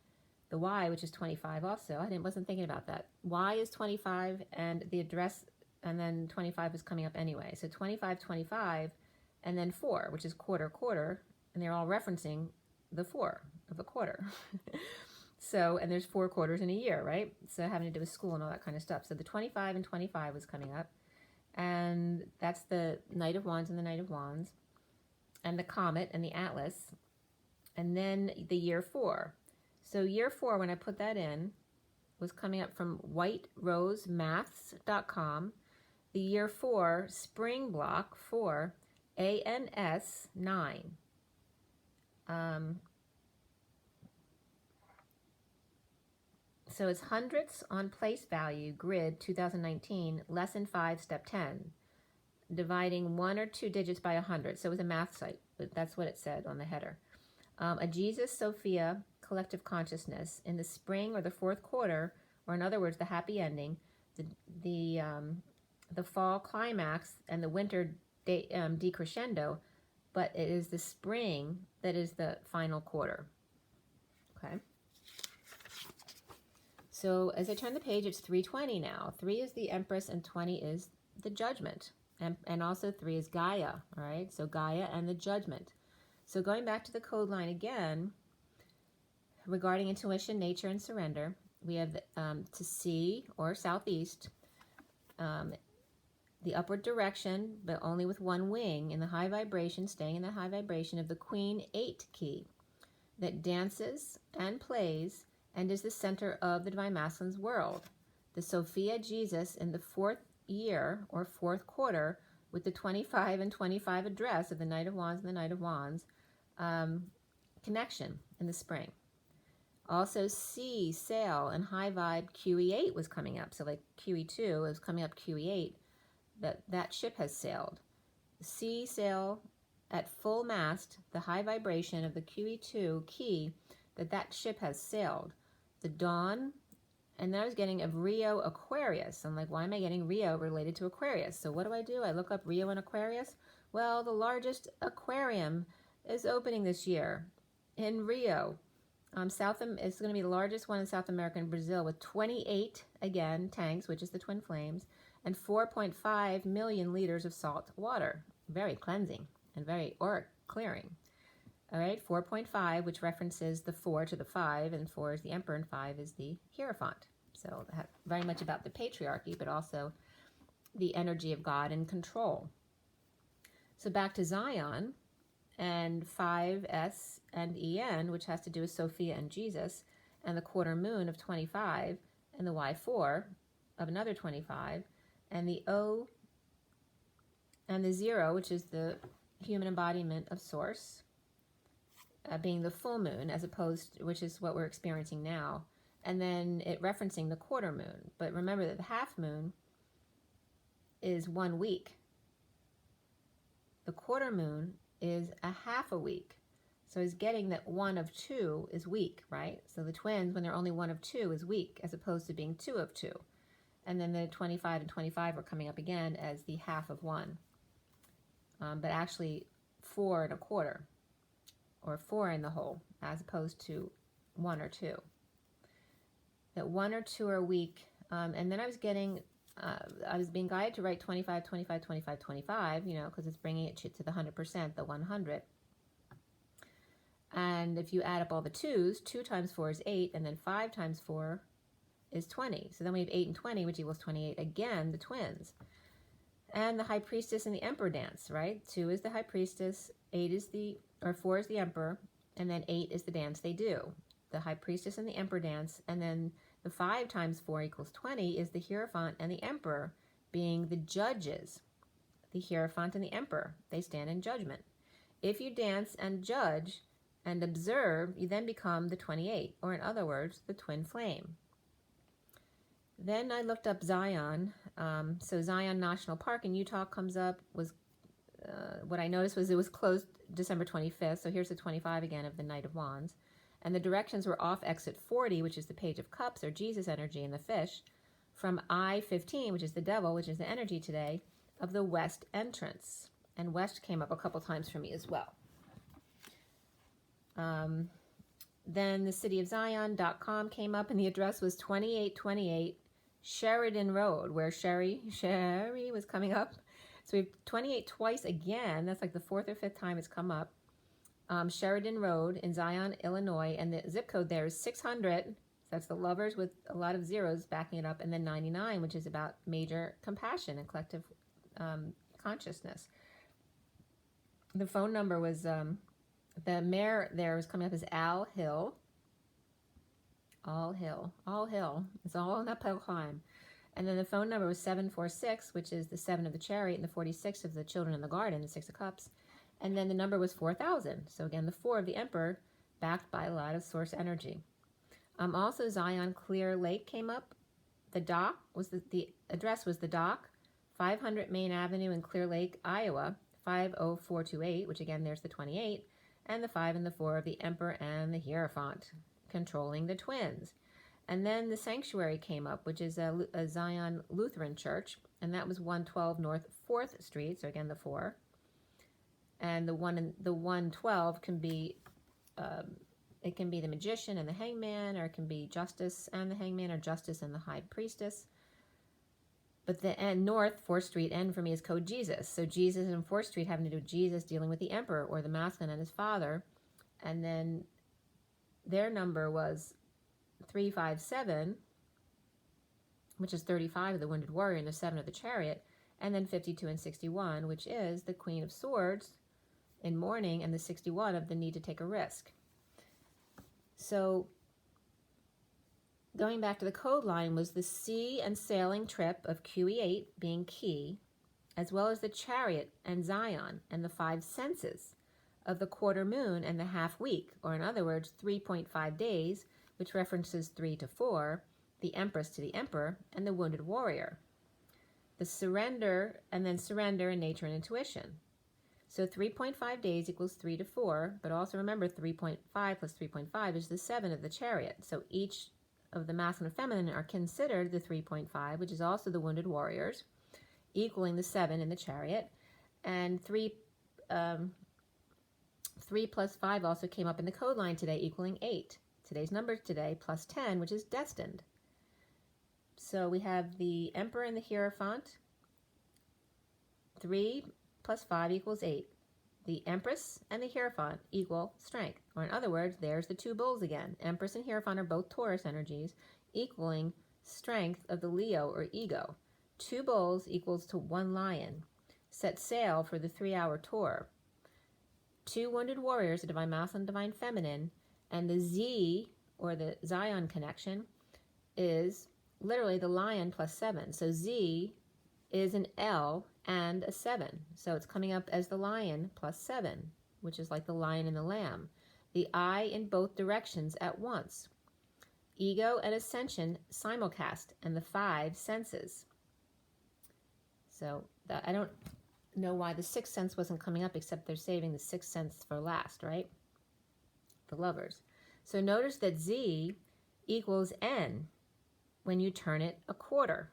the Y, which is 25 also. I wasn't thinking about that. Y is 25, and the address, and then 25 is coming up anyway. So 25, 25, and then 4, which is quarter, and they're all referencing the 4 of a quarter. So, and there's 4 quarters in a year, right? So having to do with school and all that kind of stuff. So the 25 and 25 was coming up, and that's the Knight of Wands and the Knight of Wands, and the Comet and the Atlas, and then the year 4. So year 4, when I put that in, was coming up from whiterosemaths.com. The year 4, spring block 4, ANS 9. So it's hundredths on place value grid 2019, lesson 5, step 10, dividing 1 or 2 digits by 100. So it was a math site, but that's what it said on the header. A Jesus Sophia collective consciousness in the spring or the 4th quarter, or in other words, the happy ending, the fall climax, and the winter decrescendo, but it is the spring that is the final quarter. Okay. So as I turn the page, it's 320 now. 3 is the Empress and 20 is the Judgment. And also 3 is Gaia, all right? So Gaia and the Judgment. So going back to the code line again, regarding intuition, nature, and surrender, we have to see, or southeast, the the upward direction, but only with one wing, in the high vibration, staying in the high vibration of the Queen 8 key, that dances and plays and is the center of the Divine Masculine's world. The Sophia Jesus in the 4th year or 4th quarter with the 25 and 25 address of the Knight of Wands and the Knight of Wands connection in the spring. Also C, sail, and high vibe QE8 was coming up. So like QE2 was coming up QE8, that ship has sailed. C sail at full mast, the high vibration of the QE2 key, that ship has sailed. The dawn, and then I was getting of Rio Aquarius. I'm like, why am I getting Rio related to Aquarius? So what do? I look up Rio and Aquarius. Well, the largest aquarium is opening this year in Rio. It's going to be the largest one in South America and Brazil with 28, again, tanks, which is the twin flames, and 4.5 million liters of salt water. Very cleansing and very auric clearing. All right, 4.5, which references the 4 to the 5, and 4 is the Emperor, and 5 is the Hierophant. So very much about the patriarchy, but also the energy of God and control. So back to Zion, and 5S and EN, which has to do with Sophia and Jesus, and the quarter moon of 25, and the Y4 of another 25, and the O and the 0, which is the human embodiment of Source, being the full moon, as opposed to, which is what we're experiencing now, and then it referencing the quarter moon. But remember that the half moon is 1 week. The quarter moon is a half a week. So he's getting that 1 of 2 is week, right? So the twins, when they're only 1 of 2, is week, as opposed to being 2 of 2. And then the 25 and 25 are coming up again as the half of 1. But actually 4 and a quarter, or 4 in the whole, as opposed to 1 or 2. That 1 or 2 are weak. And then I was getting, I was being guided to write 25, 25, 25, 25, you know, because it's bringing it to the 100%, the 100. And if you add up all the 2s, 2 times 4 is 8, and then 5 times 4 is 20. So then we have 8 and 20, which equals 28. Again, the twins. And the High Priestess and the Emperor dance, right? 2 is the High Priestess, 8 is the, or 4 is the Emperor, and then 8 is the dance they do. The High Priestess and the Emperor dance, and then the 5 times 4 equals 20 is the Hierophant and the Emperor, being the judges. The Hierophant and the Emperor, they stand in judgment. If you dance and judge and observe, you then become the 28, or in other words, the twin flame. Then I looked up Zion. So Zion National Park in Utah comes up. What I noticed was it was closed December 25th. So here's the 25 again of the Knight of Wands. And the directions were off exit 40, which is the Page of Cups, or Jesus energy in the fish, from I-15, which is the devil, which is the energy today, of the west entrance. And west came up a couple times for me as well. Then the cityofzion.com came up, and the address was 2828 Sheridan Road, where Sherry was coming up. So we have 28 twice again. That's like the 4th or 5th time it's come up. Sheridan Road in Zion, Illinois, and the zip code there is 600. So that's the lovers with a lot of zeros backing it up, and then 99, which is about major compassion and collective consciousness. The phone number was, the mayor there was coming up as Al Hill. All Hill. It's all an uphill climb. And then the phone number was 746, which is the 7 of the Chariot, and the 46 of the Children in the Garden, the 6 of Cups. And then the number was 4000. So again, the 4 of the Emperor, backed by a lot of source energy. Also, Zion Clear Lake came up. The dock was the address was the dock, 500 Main Avenue in Clear Lake, Iowa, 50428, which again, there's the 28, and the 5 and the 4 of the Emperor and the Hierophant, controlling the twins. And then the sanctuary came up, which is a Zion Lutheran church, and that was 112 North 4th Street, so again the 4. And the 112 can be, it can be the Magician and the Hangman, or it can be Justice and the Hangman, or Justice and the High Priestess. But the end, North 4th Street, N for me is code Jesus. So Jesus and 4th Street having to do with Jesus dealing with the Emperor, or the masculine and his father. And then their number was 357, which is 35 of the Wounded Warrior and the 7 of the Chariot. and then 52 and 61, which is the Queen of Swords in mourning, and the 61 of the need to take a risk. So going back to the code line was the sea and sailing trip of QE8 being key, as well as the chariot and Zion and the 5 senses of the quarter moon and the half week, or in other words, 3.5 days, which references 3 to 4, the Empress to the Emperor, and the wounded warrior. The surrender, and then surrender in nature and intuition. So 3.5 days equals 3 to 4, but also remember 3.5 plus 3.5 is the 7 of the chariot. So each of the masculine and feminine are considered the 3.5, which is also the wounded warriors, equaling the 7 in the chariot. And 3 plus 5 also came up in the code line today, equaling 8. Today's number today, plus 10, which is destined. So we have the Emperor and the Hierophant. 3 plus 5 equals 8. The Empress and the Hierophant equal strength. Or in other words, there's the 2 bulls again. Empress and Hierophant are both Taurus energies, equaling strength of the Leo or ego. 2 bulls equals to 1 lion. Set sail for the 3-hour tour. 2 wounded warriors, the divine masculine and divine feminine, and the Z, or the Zion connection, is literally the lion plus 7. So Z is an L and a 7. So it's coming up as the lion plus 7, which is like the lion and the lamb. The I in both directions at once. Ego and ascension simulcast, and the 5 senses. So I don't know why the 6th sense wasn't coming up, except they're saving the 6th sense for last, right? The lovers. So notice that Z equals N when you turn it a quarter.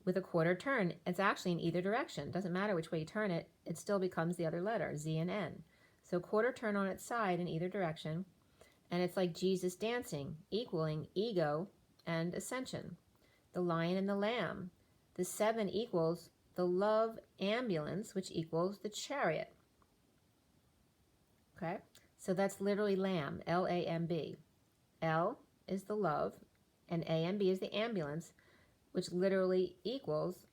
With a quarter turn, it's actually in either direction. It doesn't matter which way you turn it, it still becomes the other letter, Z and N. So quarter turn on its side in either direction, and it's like Jesus dancing, equaling ego and ascension. The lion and the lamb. The 7 equals the love ambulance, which equals the chariot. Okay, so that's literally lamb, L-A-M-B. L is the love, and A-M-B is the ambulance, which literally equals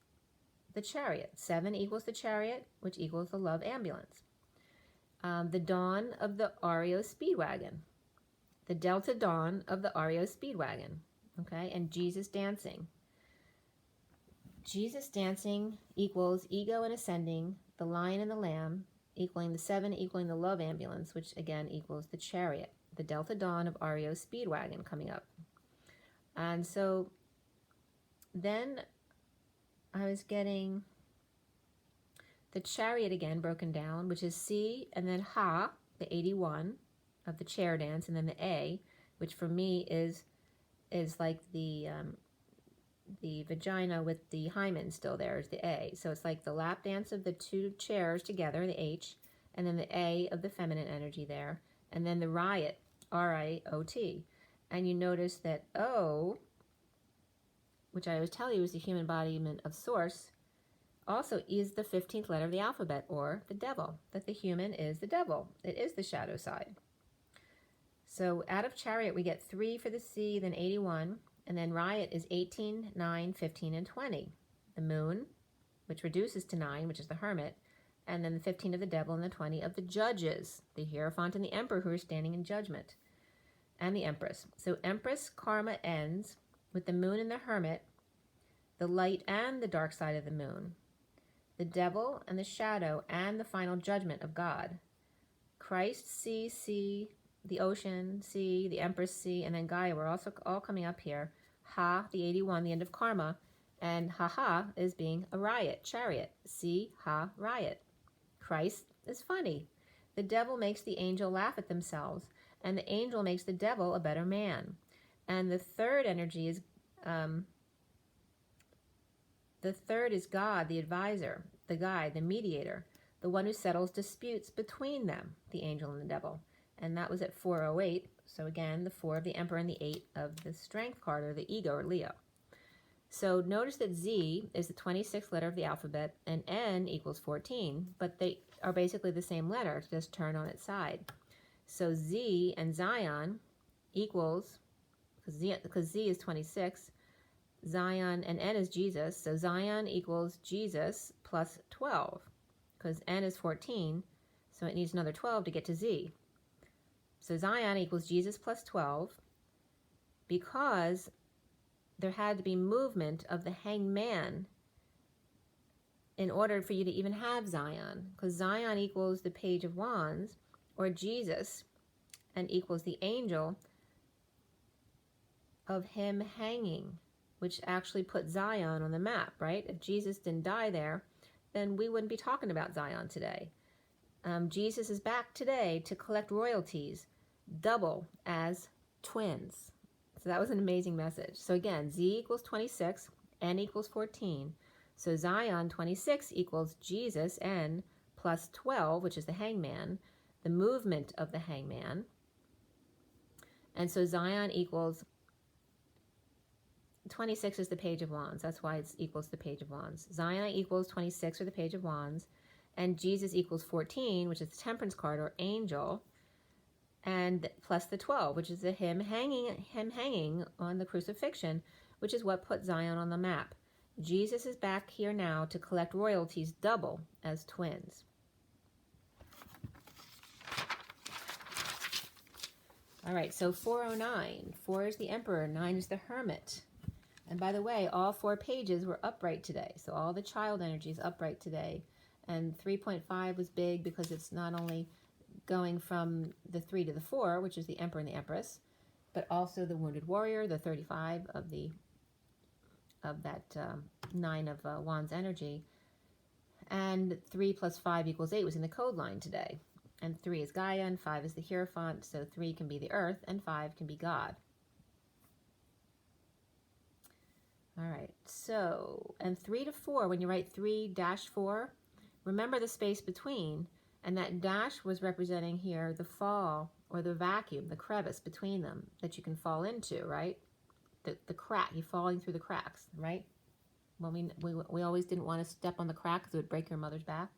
the chariot. 7 equals the chariot, which equals the love ambulance. The dawn of the REO Speedwagon. The Delta dawn of the REO Speedwagon. Okay, and Jesus dancing. Jesus dancing equals ego and ascending, the lion and the lamb, equaling the 7, equaling the love ambulance, which again equals the chariot. The Delta dawn of REO Speedwagon coming up. And so then I was getting the chariot again broken down, which is C and then Ha, the 81 of the chair dance, and then the A, which for me is like the vagina with the hymen still there is the A. So it's like the lap dance of the 2 chairs together, the H, and then the A of the feminine energy there, and then the riot, R-I-O-T. And you notice that O, which I always tell you is the human embodiment of source, also is the 15th letter of the alphabet, or the devil, that the human is the devil. It is the shadow side. So out of chariot, we get 3 for the C, then 81, and then riot is 18, 9, 15, and 20. The moon, which reduces to 9, which is the hermit, and then the 15 of the devil and the 20 of the judges, the Hierophant and the Emperor who are standing in judgment, and the Empress. So Empress karma ends with the moon and the hermit, the light and the dark side of the moon, the devil and the shadow, and the final judgment of God. Christ, sea, the ocean, sea, the Empress, sea, and then Gaia. We're also all coming up here. Ha, the 81, the end of karma, and ha is being a riot, chariot. See, ha, riot. Christ is funny. The devil makes the angel laugh at themselves, and the angel makes the devil a better man. And the third energy is God, the advisor, the guide, the mediator, the one who settles disputes between them, the angel and the devil. And that was at 408. So again, the 4 of the Emperor and the 8 of the Strength card, or the Ego, or Leo. So notice that Z is the 26th letter of the alphabet, and N equals 14, but they are basically the same letter, just turned on its side. So Z and Zion equals, because Z is 26, Zion, and N is Jesus, so Zion equals Jesus plus 12, because N is 14, so it needs another 12 to get to Z. So Zion equals Jesus plus 12, because there had to be movement of the hanged man in order for you to even have Zion, because Zion equals the Page of Wands, or Jesus, and equals the angel of him hanging, which actually put Zion on the map, right? If Jesus didn't die there, then we wouldn't be talking about Zion today. Jesus is back today to collect royalties, double as twins. So that was an amazing message. So again, Z equals 26, N equals 14. So Zion 26 equals Jesus, N, plus 12, which is the hangman, the movement of the hangman. And so Zion equals 26 is the Page of Wands. That's why it equals the Page of Wands. Zion equals 26 or the Page of Wands. And Jesus equals 14, which is the Temperance card, or angel. And plus the 12, which is the him hanging on the crucifixion, which is what put Zion on the map. Jesus is back here now to collect royalties double as twins. All right, so 409. 4 is the Emperor, 9 is the Hermit. And by the way, all 4 pages were upright today. So all the child energy is upright today. And 3.5 was big because it's not only going from the 3 to the 4, which is the Emperor and the Empress, but also the Wounded Warrior, the 35 of that 9 of Wands energy. And 3 plus 5 equals 8 was in the code line today. And 3 is Gaia, and 5 is the Hierophant, so 3 can be the Earth, and 5 can be God. All right, so, and 3 to 4, when you write 3-4, remember the space between, and that dash was representing here the fall, or the vacuum, the crevice between them that you can fall into, right? The crack, you're falling through the cracks, right? When we always didn't want to step on the crack because it would break your mother's back,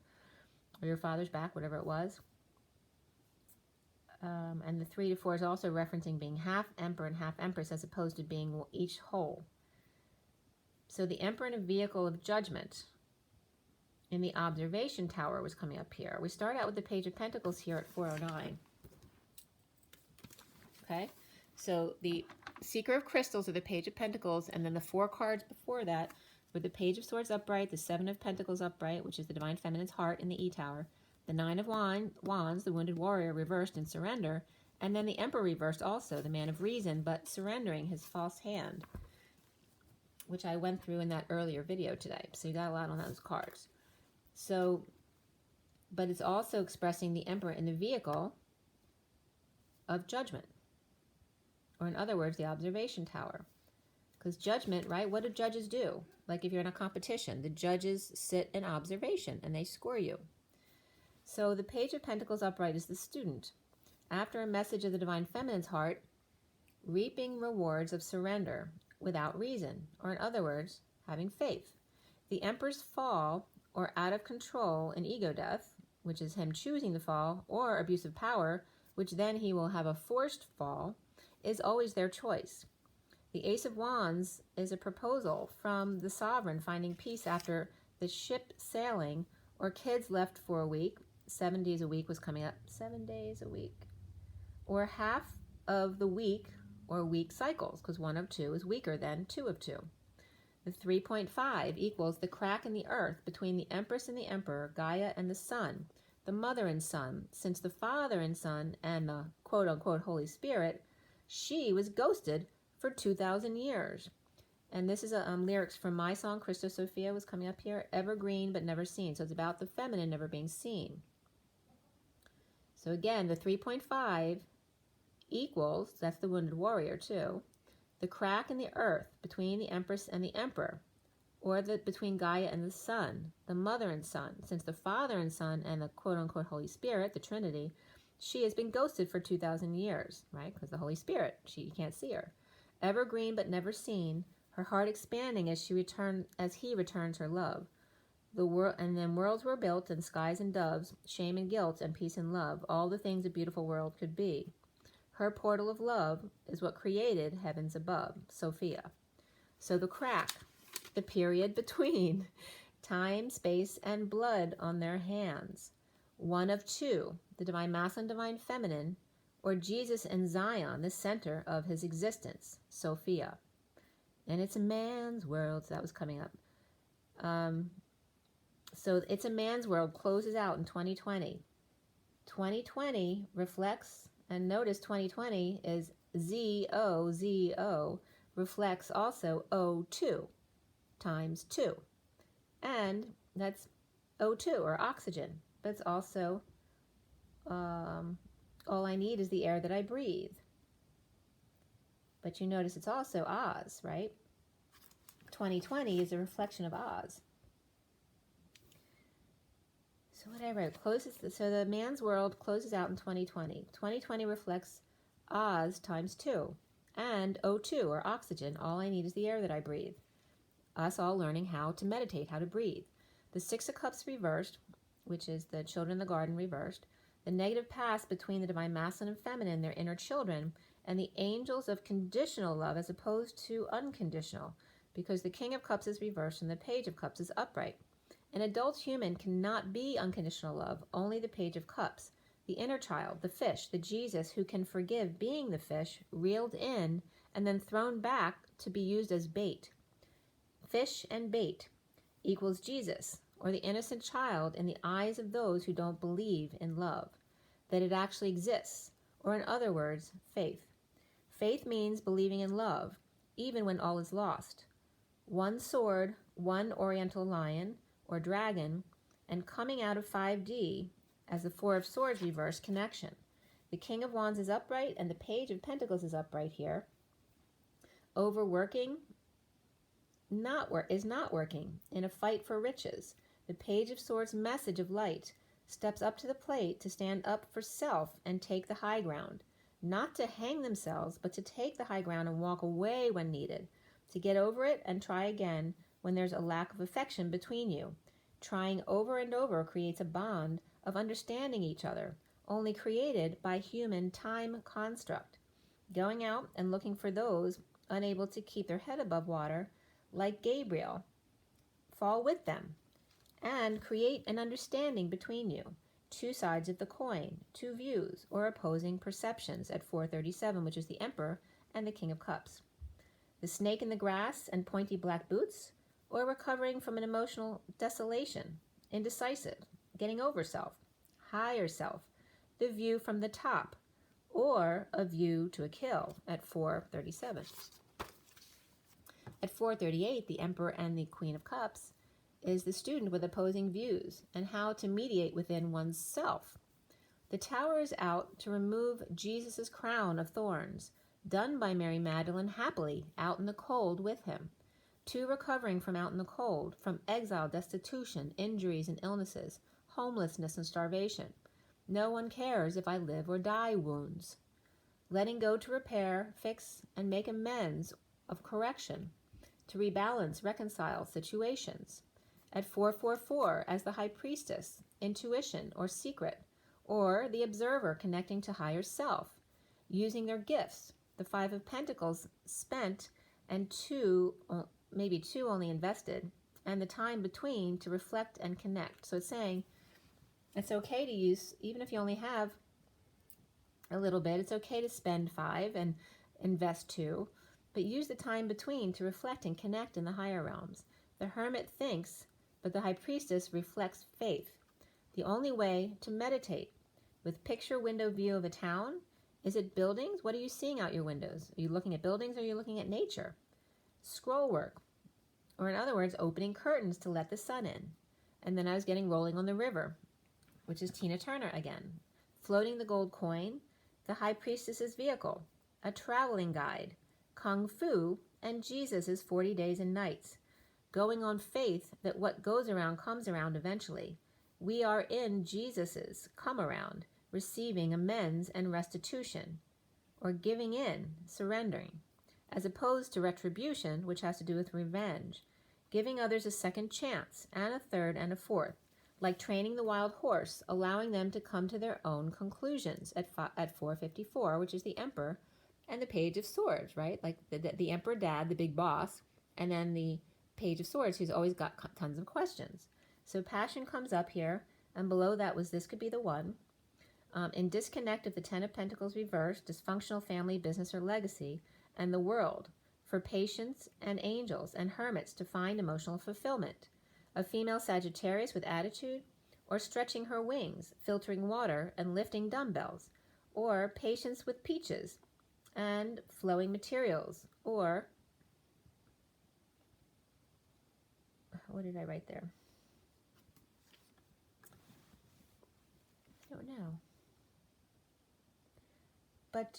or your father's back, whatever it was. And the 3 to 4 is also referencing being half Emperor and half Empress, as opposed to being each whole. So the Emperor in a vehicle of judgment in the observation tower was coming up here. We start out with the Page of Pentacles here at 409. Okay, so the Seeker of Crystals are the Page of Pentacles, and then the 4 cards before that were the Page of Swords upright, the 7 of Pentacles upright, which is the Divine Feminine's heart in the E tower, the 9 of Wands, the Wounded Warrior reversed in surrender, and then the Emperor reversed also, the Man of Reason, but surrendering his false hand, which I went through in that earlier video today. So you got a lot on those cards. So, but it's also expressing the Emperor in the vehicle of judgment, or in other words, the observation tower. Because judgment, right, what do judges do? Like if you're in a competition, the judges sit in observation and they score you. So the Page of Pentacles upright is the student. After a message of the Divine Feminine's heart, reaping rewards of surrender without reason, or in other words, having faith. The Emperor's fall, or out of control and ego death, which is him choosing the fall, or abuse of power, which then he will have a forced fall, is always their choice. The Ace of Wands is a proposal from the sovereign finding peace after the ship sailing, or kids left for a week. 7 days a week was coming up. 7 days a week. Or half of the week, or week cycles, because 1 of 2 is weaker than 2 of 2. The 3.5 equals the crack in the earth between the Empress and the Emperor, Gaia and the Sun, the Mother and Son. Since the Father and Son and the quote-unquote Holy Spirit, she was ghosted for 2,000 years. And this is lyrics from my song, Christo Sophia, was coming up here, evergreen but never seen. So it's about the feminine never being seen. So again, the 3.5 equals, that's the Wounded Warrior too, the crack in the earth between the Empress and the Emperor, or between Gaia and the Sun, the Mother and Son. Since the Father and Son and the quote-unquote Holy Spirit, the Trinity, she has been ghosted for 2,000 years, right? Because the Holy Spirit, you can't see her. Evergreen but never seen, her heart expanding as he returns her love. And then worlds were built, and skies and doves, shame and guilt, and peace and love, all the things a beautiful world could be. Her portal of love is what created heavens above, Sophia. So the crack, the period between time, space, and blood on their hands. One of two, the divine masculine, divine feminine, or Jesus and Zion, the center of his existence, Sophia. And it's a man's world, so that was coming up. So it's a man's world closes out in 2020. 2020 reflects, and notice 2020 is ZO, reflects also O2 times 2. And that's O2, or oxygen. But it's also, all I need is the air that I breathe. But you notice it's also Oz, right? 2020 is a reflection of Oz. So what I wrote, so the man's world closes out in 2020. 2020 reflects Oz times 2 and O2, or oxygen. All I need is the air that I breathe. Us all learning how to meditate, how to breathe. The Six of Cups reversed, which is the children in the garden reversed. The negative past between the divine masculine and feminine, their inner children, and the angels of conditional love as opposed to unconditional, because the King of Cups is reversed and the Page of Cups is upright. An adult human cannot be unconditional love, only the Page of Cups. The inner child, the fish, the Jesus who can forgive being the fish, reeled in and then thrown back to be used as bait. Fish and bait equals Jesus, or the innocent child in the eyes of those who don't believe in love, that it actually exists, or in other words, faith. Faith means believing in love, even when all is lost. One sword, one oriental lion, or dragon, and coming out of 5D as the Four of Swords reverse connection. The King of Wands is upright and the Page of Pentacles is upright here. Overworking is not working in a fight for riches. The Page of Swords message of light steps up to the plate to stand up for self and take the high ground. Not to hang themselves, but to take the high ground and walk away when needed. To get over it and try again when there's a lack of affection between you. Trying over and over creates a bond of understanding each other, only created by human time construct. Going out and looking for those unable to keep their head above water, like Gabriel. Fall with them and create an understanding between you. Two sides of the coin, two views or opposing perceptions at 437, which is the Emperor and the King of Cups. The snake in the grass and pointy black boots, or recovering from an emotional desolation, indecisive, getting over self, higher self, the view from the top, or a view to a kill at 437. At 438, the Emperor and the Queen of Cups is the student with opposing views and how to mediate within one's self. The Tower is out to remove Jesus' crown of thorns, done by Mary Magdalene happily out in the cold with him. Two recovering from out in the cold, from exile, destitution, injuries and illnesses, homelessness and starvation. No one cares if I live or die wounds. Letting go to repair, fix, and make amends of correction, to rebalance, reconcile situations. At 444, as the High Priestess, intuition or secret, or the observer connecting to higher self, using their gifts. The Five of Pentacles spent and maybe two only invested, and the time between to reflect and connect. So it's saying it's okay to use, even if you only have a little bit, it's okay to spend 5 and invest 2, but use the time between to reflect and connect in the higher realms. The Hermit thinks, but the High Priestess reflects faith. The only way to meditate with picture window view of a town, is it buildings? What are you seeing out your windows? Are you looking at buildings or are you looking at nature? Scroll work, or in other words, opening curtains to let the sun in. And then I was getting Rolling on the River, which is Tina Turner again. Floating the gold coin, the High Priestess's vehicle, a traveling guide, Kung Fu, and Jesus' 40 days and nights. Going on faith that what goes around comes around eventually. We are in Jesus's come around, receiving amends and restitution, or giving in, surrendering, as opposed to retribution, which has to do with revenge, giving others a second chance, and a third and a fourth, like training the wild horse, allowing them to come to their own conclusions at 454, which is the Emperor and the Page of Swords, right? Like the Emperor Dad, the big boss, And then the Page of Swords, who's always got tons of questions. So passion comes up here, and below that was this could be the one. In disconnect of the Ten of Pentacles reversed, dysfunctional family, business, or legacy, and the world, for patience and angels and hermits to find emotional fulfillment. A female Sagittarius with attitude, or stretching her wings, filtering water, and lifting dumbbells, or patience with peaches and flowing materials, or what did I write there? I don't know. But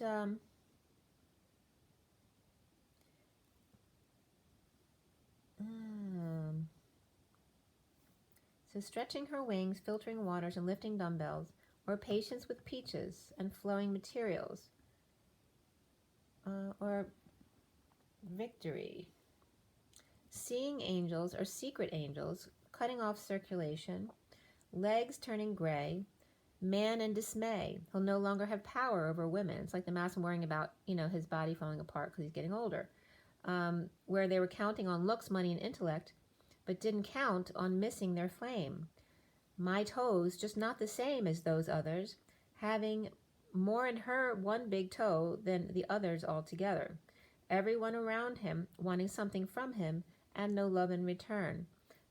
so stretching her wings, filtering waters, and lifting dumbbells, or patience with peaches and flowing materials, or victory. Seeing angels or secret angels, cutting off circulation, legs turning gray, man in dismay. He'll no longer have power over women. It's like the Master worrying about, his body falling apart because he's getting older. Where they were counting on looks, money, and intellect, but didn't count on missing their flame. My toes, just not the same as those others, having more in her one big toe than the others altogether. Everyone around him wanting something from him and no love in return.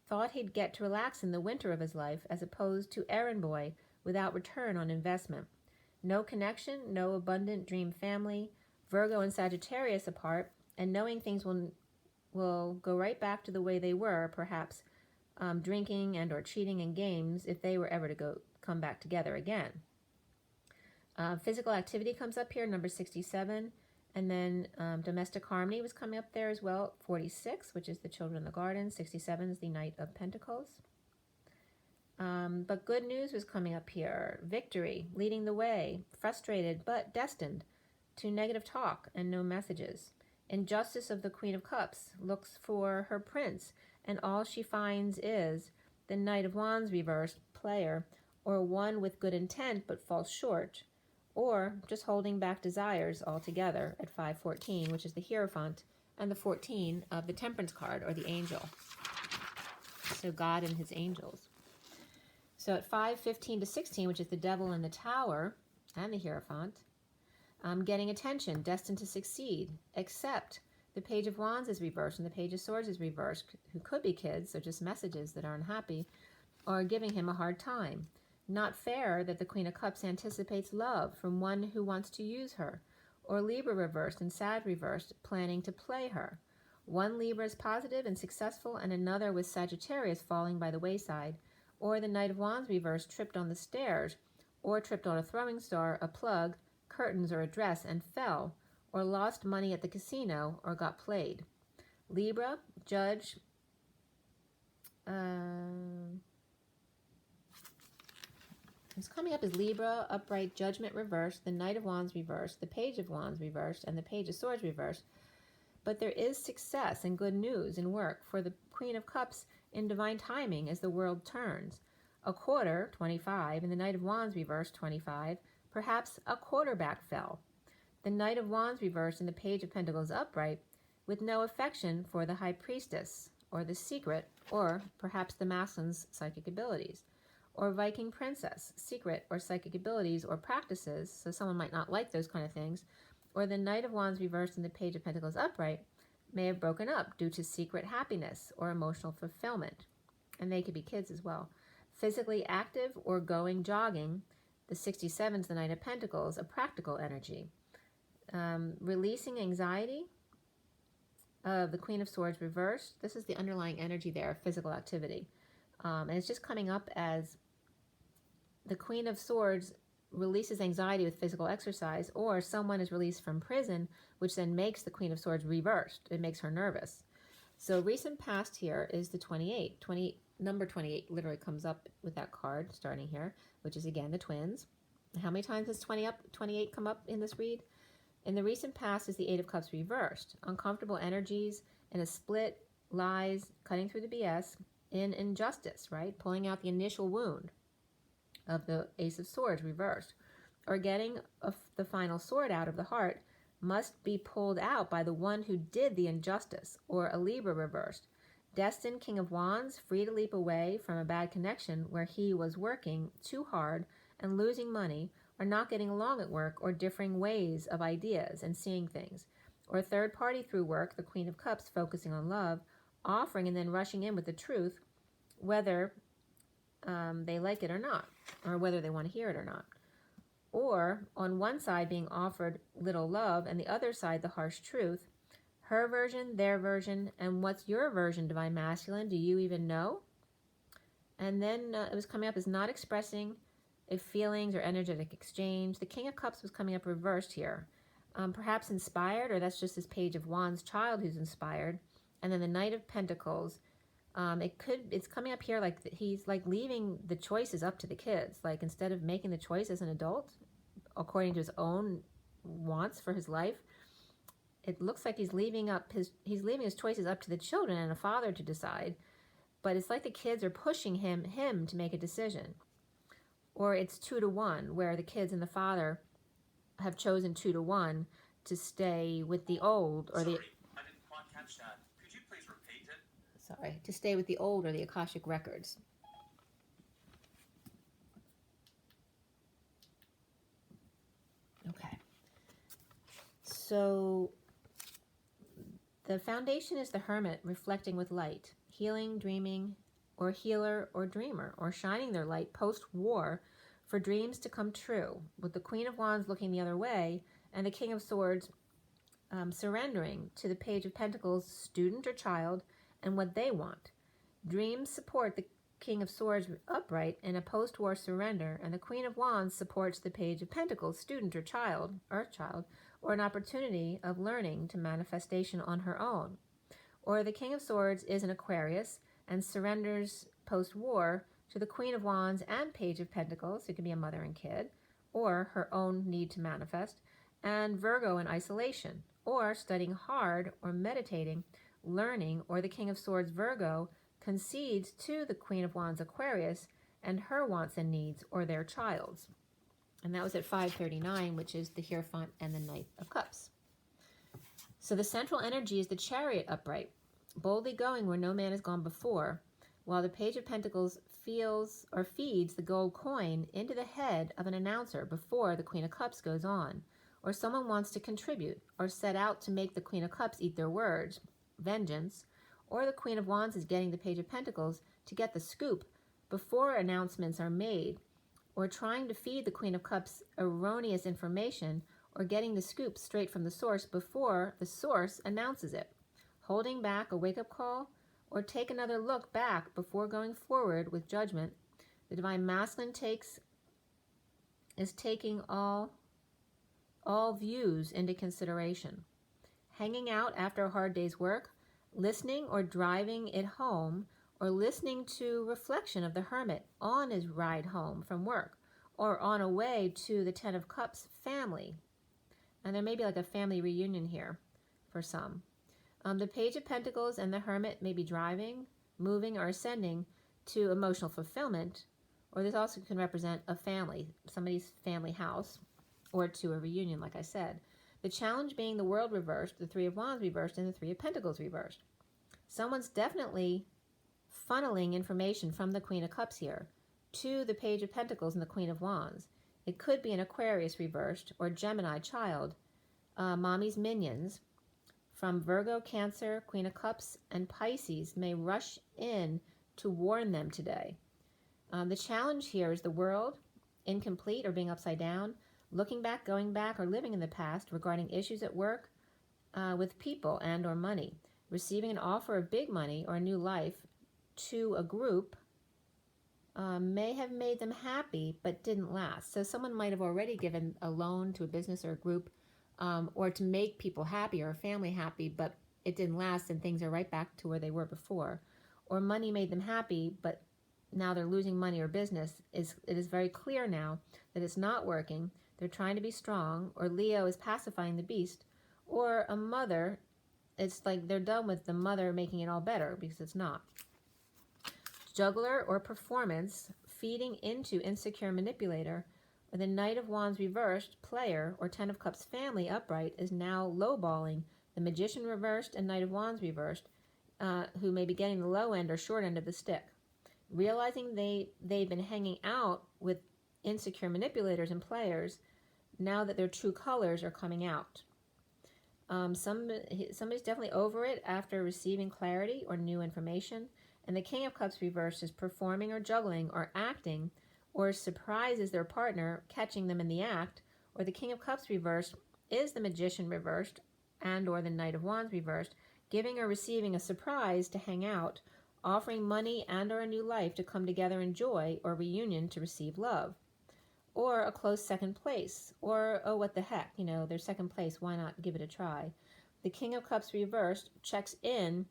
Thought he'd get to relax in the winter of his life as opposed to errand boy without return on investment. No connection, no abundant dream family, Virgo and Sagittarius apart, and knowing things will go right back to the way they were, perhaps drinking and or cheating in games if they were ever to come back together again. Physical activity comes up here, number 67, and then domestic harmony was coming up there as well, 46, which is the children in the garden, 67 is the Knight of Pentacles. But good news was coming up here, victory, leading the way, frustrated but destined to negative talk and no messages. Injustice of the Queen of Cups, looks for her prince, and all she finds is the Knight of Wands reversed, player, or one with good intent but falls short, or just holding back desires altogether at 514, which is the Hierophant, and the 14 of the Temperance card, or the angel. So God and his angels. So at 515 to 16, which is the Devil in the Tower and the Hierophant, getting attention, destined to succeed, except the Page of Wands is reversed and the Page of Swords is reversed, who could be kids, so just messages that are unhappy, or giving him a hard time. Not fair that the Queen of Cups anticipates love from one who wants to use her, or Libra reversed and Sag reversed, planning to play her. One Libra is positive and successful, and another with Sagittarius falling by the wayside, or the Knight of Wands reversed tripped on the stairs, or tripped on a throwing star, a plug, curtains, or a dress and fell, or lost money at the casino, or got played. Libra, Judge, it's coming up as Libra, upright, Judgment reversed, the Knight of Wands reversed, the Page of Wands reversed, and the Page of Swords reversed. But there is success and good news in work for the Queen of Cups in divine timing as the world turns. A quarter, 25, and the Knight of Wands reversed, 25. Perhaps a quarterback fell. The Knight of Wands reversed and the Page of Pentacles upright, with no affection for the High Priestess, or the Secret, or perhaps the Masculine's psychic abilities. Or Viking Princess, secret or psychic abilities or practices, so someone might not like those kind of things, or the Knight of Wands reversed and the Page of Pentacles upright may have broken up due to secret happiness or emotional fulfillment, and they could be kids as well. Physically active or going jogging, the 67 is the Knight of Pentacles, a practical energy. Releasing anxiety of the Queen of Swords reversed, this is the underlying energy there, physical activity, and it's just coming up as the Queen of Swords releases anxiety with physical exercise, or someone is released from prison, which then makes the Queen of Swords reversed. It makes her nervous. So recent past here is the 28. Number 28 literally comes up with that card starting here, which is again the twins. How many times has 28 come up in this read? In the recent past is the 8 of Cups reversed. Uncomfortable energies in a split, lies, cutting through the BS, in injustice, right? Pulling out the initial wound of the Ace of Swords reversed, or getting the final sword out of the heart must be pulled out by the one who did the injustice, or a Libra reversed. Destined King of Wands, free to leap away from a bad connection where he was working too hard and losing money, or not getting along at work, or differing ways of ideas and seeing things. Or third party through work, the Queen of Cups, focusing on love, offering and then rushing in with the truth, whether they like it or not, or whether they want to hear it or not. Or on one side being offered little love and the other side the harsh truth. Her version, their version, and what's your version, Divine Masculine? Do you even know? And then it was coming up as not expressing a feelings or energetic exchange. The King of Cups was coming up reversed here. Perhaps inspired, or that's just this Page of Wands child who's inspired. And then the Knight of Pentacles. It's coming up here like he's like leaving the choices up to the kids. Like instead of making the choice as an adult, according to his own wants for his life, it looks like he's leaving his choices up to the children and a father to decide. But it's like the kids are pushing him to make a decision. Or it's 2-to-1, where the kids and the father have chosen 2-to-1 to stay with the old or Sorry, I didn't quite catch that. Could you please repeat it? to stay with the old or the Akashic records. Okay. So the foundation is the Hermit, reflecting with light, healing, dreaming, or healer or dreamer, or shining their light post-war for dreams to come true, with the Queen of Wands looking the other way and the King of Swords surrendering to the Page of Pentacles, student or child, and what they want. Dreams support the King of Swords upright in a post-war surrender, and the Queen of Wands supports the Page of Pentacles, student or child, earth child, or an opportunity of learning to manifestation on her own. Or the King of Swords is an Aquarius and surrenders post-war to the Queen of Wands and Page of Pentacles, it could be a mother and kid, or her own need to manifest, and Virgo in isolation, or studying hard or meditating, learning, or the King of Swords Virgo concedes to the Queen of Wands Aquarius and her wants and needs, or their child's. And that was at 539, which is the Hierophant and the Knight of Cups. So the central energy is the Chariot upright, boldly going where no man has gone before, while the Page of Pentacles feels or feeds the gold coin into the head of an announcer before the Queen of Cups goes on, or someone wants to contribute or set out to make the Queen of Cups eat their words, vengeance, or the Queen of Wands is getting the Page of Pentacles to get the scoop before announcements are made, or trying to feed the Queen of Cups erroneous information, or getting the scoop straight from the source before the source announces it, holding back a wake-up call, or take another look back before going forward with judgment. The Divine Masculine is taking all views into consideration. Hanging out after a hard day's work, listening or driving it home, or listening to reflection of the Hermit on his ride home from work, or on a way to the Ten of Cups family. And there may be like a family reunion here for some. The Page of Pentacles and the Hermit may be driving, moving, or ascending to emotional fulfillment, or this also can represent a family, somebody's family house, or to a reunion, like I said. The challenge being the World reversed, the Three of Wands reversed, and the Three of Pentacles reversed. Someone's definitely funneling information from the Queen of Cups here to the Page of Pentacles and the Queen of Wands. It could be an Aquarius reversed or Gemini child, mommy's minions from Virgo, Cancer, Queen of Cups, and Pisces may rush in to warn them today. The challenge here is the world, incomplete or being upside down, looking back, going back, or living in the past regarding issues at work with people and or money. Receiving an offer of big money or a new life to a group may have made them happy but didn't last. So someone might have already given a loan to a business or a group or to make people happy or a family happy, but it didn't last and things are right back to where they were before. Or money made them happy, but now they're losing money or business. It is very clear now that it's not working. They're trying to be strong, or Leo is pacifying the beast, or a mother, it's like they're done with the mother making it all better because it's not. Juggler or performance, feeding into insecure manipulator, Or the Knight of Wands reversed player or Ten of Cups family upright is now lowballing the Magician reversed and Knight of Wands reversed, who may be getting the low end or short end of the stick. Realizing they've been hanging out with insecure manipulators and players, now that their true colors are coming out. Somebody's definitely over it after receiving clarity or new information. And the King of Cups reversed is performing or juggling or acting or surprises their partner, catching them in the act. Or the King of Cups reversed is the Magician reversed and or the Knight of Wands reversed, giving or receiving a surprise to hang out, offering money and or a new life to come together in joy or reunion to receive love. Or a close second place, or, oh, what the heck, they're second place, why not give it a try? The King of Cups reversed checks in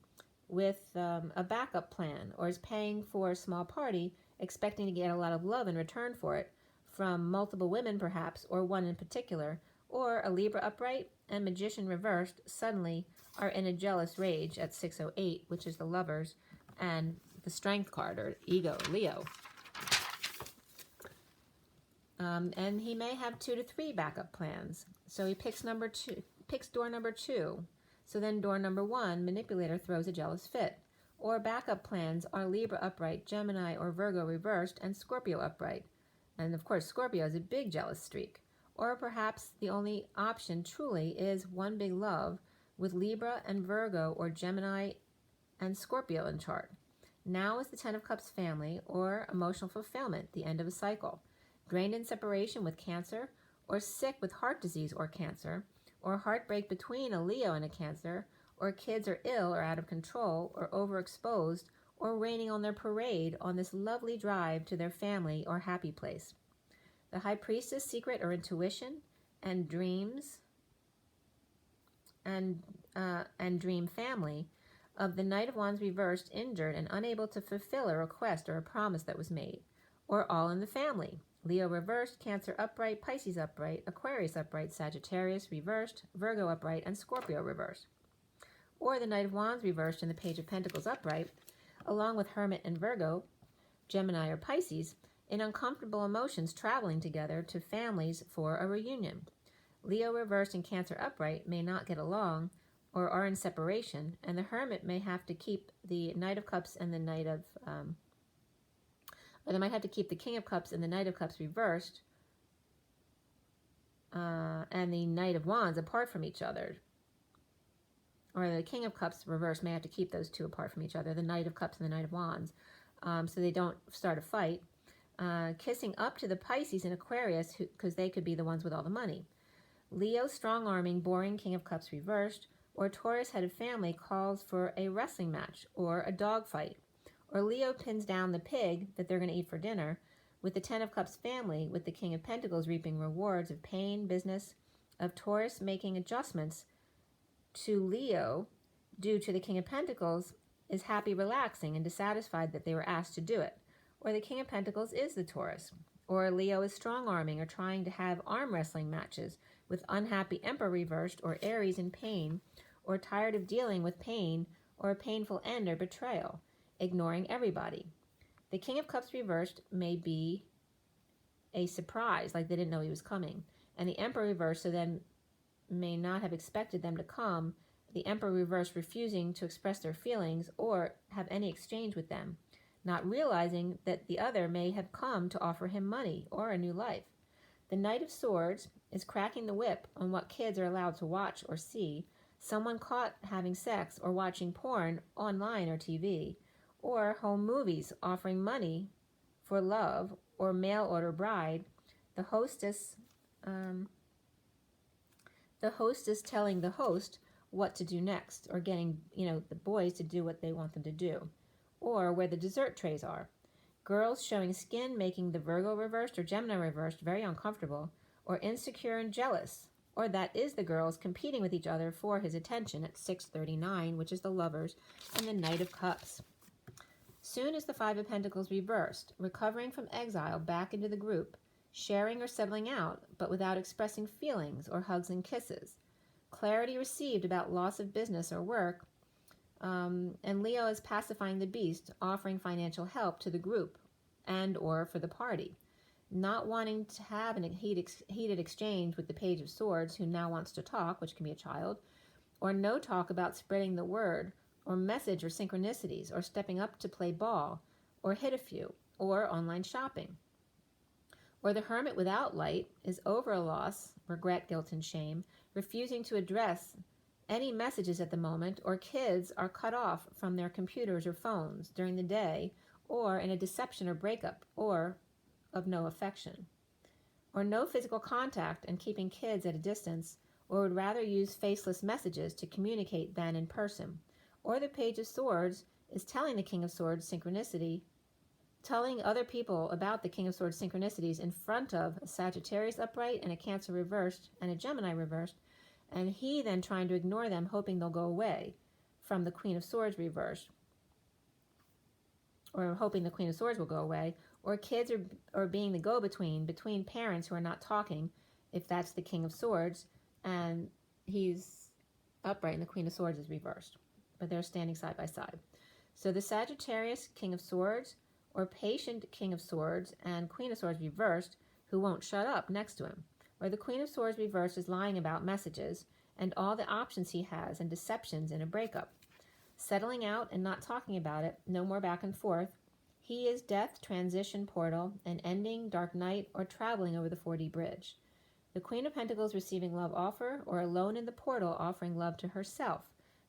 with a backup plan, or is paying for a small party, expecting to get a lot of love in return for it, from multiple women perhaps, or one in particular. Or a Libra upright and Magician reversed suddenly are in a jealous rage at 608, which is the Lovers, and the Strength card, or Ego, Leo. And he may have 2 to 3 backup plans. So he picks door number 2. So then door number 1, manipulator throws a jealous fit. Or backup plans are Libra upright, Gemini or Virgo reversed, and Scorpio upright. And of course, Scorpio is a big jealous streak. Or perhaps the only option truly is one big love with Libra and Virgo or Gemini and Scorpio in chart. Now is the Ten of Cups family or emotional fulfillment, the end of a cycle. Drained in separation with Cancer, or sick with heart disease or cancer, or heartbreak between a Leo and a Cancer, or kids are ill or out of control or overexposed, or raining on their parade on this lovely drive to their family or happy place. The High Priestess, secret or intuition, and dreams, and dream family of the Knight of Wands reversed, injured and unable to fulfill a request or a promise that was made, or all in the family. Leo reversed, Cancer upright, Pisces upright, Aquarius upright, Sagittarius reversed, Virgo upright, and Scorpio reversed. Or the Knight of Wands reversed and the Page of Pentacles upright, along with Hermit and Virgo, Gemini or Pisces, in uncomfortable emotions traveling together to families for a reunion. Leo reversed and Cancer upright may not get along or are in separation, and the Hermit may have to keep the Knight of Cups and the Knight of... or they might have to keep the King of Cups and the Knight of Cups reversed and the Knight of Wands apart from each other. Or the King of Cups reversed may have to keep those two apart from each other, the Knight of Cups and the Knight of Wands, so they don't start a fight. Kissing up to the Pisces and Aquarius, because they could be the ones with all the money. Leo strong-arming, boring King of Cups reversed, or Taurus head of family calls for a wrestling match or a dog fight. Or Leo pins down the pig that they're going to eat for dinner, with the Ten of Cups family, with the King of Pentacles reaping rewards of pain, business, of Taurus making adjustments to Leo due to the King of Pentacles is happy, relaxing, and dissatisfied that they were asked to do it. Or the King of Pentacles is the Taurus. Or Leo is strong-arming or trying to have arm wrestling matches with unhappy Emperor reversed, or Aries in pain, or tired of dealing with pain, or a painful end or betrayal, ignoring everybody. The King of Cups reversed may be a surprise, like they didn't know he was coming. And the Emperor reversed, so then may not have expected them to come. The Emperor reversed refusing to express their feelings or have any exchange with them, not realizing that the other may have come to offer him money or a new life. The Knight of Swords is cracking the whip on what kids are allowed to watch or see, someone caught having sex or watching porn online or TV, or home movies offering money for love, or mail order bride, the hostess telling the host what to do next, or getting the boys to do what they want them to do, or where the dessert trays are. Girls showing skin making the Virgo reversed or Gemini reversed very uncomfortable, or insecure and jealous, or that is the girls competing with each other for his attention at 639, which is the Lovers, and the Knight of Cups. Soon as the Five of Pentacles reversed, recovering from exile back into the group, sharing or settling out, but without expressing feelings or hugs and kisses. Clarity received about loss of business or work, and Leo is pacifying the beast, offering financial help to the group and or for the party. not wanting to have a heated exchange with the Page of Swords, who now wants to talk, which can be a child, or no talk about spreading the word, or message or synchronicities, or stepping up to play ball, or hit a few, or online shopping. Or the Hermit without light is over a loss, regret, guilt, and shame, refusing to address any messages at the moment, or kids are cut off from their computers or phones during the day, or in a deception or breakup, or of no affection. Or no physical contact and keeping kids at a distance, or would rather use faceless messages to communicate than in person. Or the Page of Swords is telling the King of Swords synchronicity, telling other people about the King of Swords synchronicities in front of a Sagittarius upright and a Cancer reversed and a Gemini reversed, and he then trying to ignore them, hoping they'll go away from the Queen of Swords reversed, or hoping the Queen of Swords will go away, or kids are being the go-between between parents who are not talking, if that's the King of Swords, and he's upright and the Queen of Swords is reversed, but they're standing side by side. So the Sagittarius King of Swords, or patient King of Swords and Queen of Swords reversed, who won't shut up next to him, or the Queen of Swords reversed is lying about messages and all the options he has and deceptions in a breakup. Settling out and not talking about it, no more back and forth. He is death, transition, portal, and ending, dark night, or traveling over the 4D bridge. The Queen of Pentacles receiving love offer, or alone in the portal offering love to herself.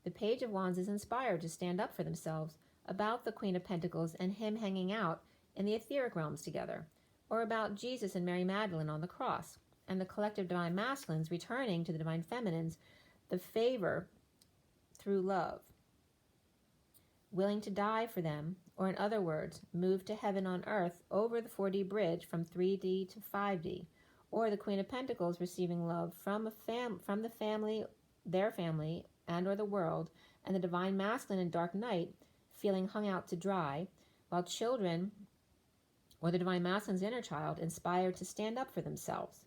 The Page of Wands is inspired to stand up for themselves about the Queen of Pentacles and him hanging out in the etheric realms together, or about Jesus and Mary Magdalene on the cross, and the collective divine masculines returning to the divine feminines the favor through love, willing to die for them, or in other words, move to heaven on earth over the 4D bridge from 3D to 5D, or the Queen of Pentacles receiving love from the family, their family, and or the world, and the divine masculine in dark night feeling hung out to dry, while children, or the divine masculine's inner child, inspired to stand up for themselves.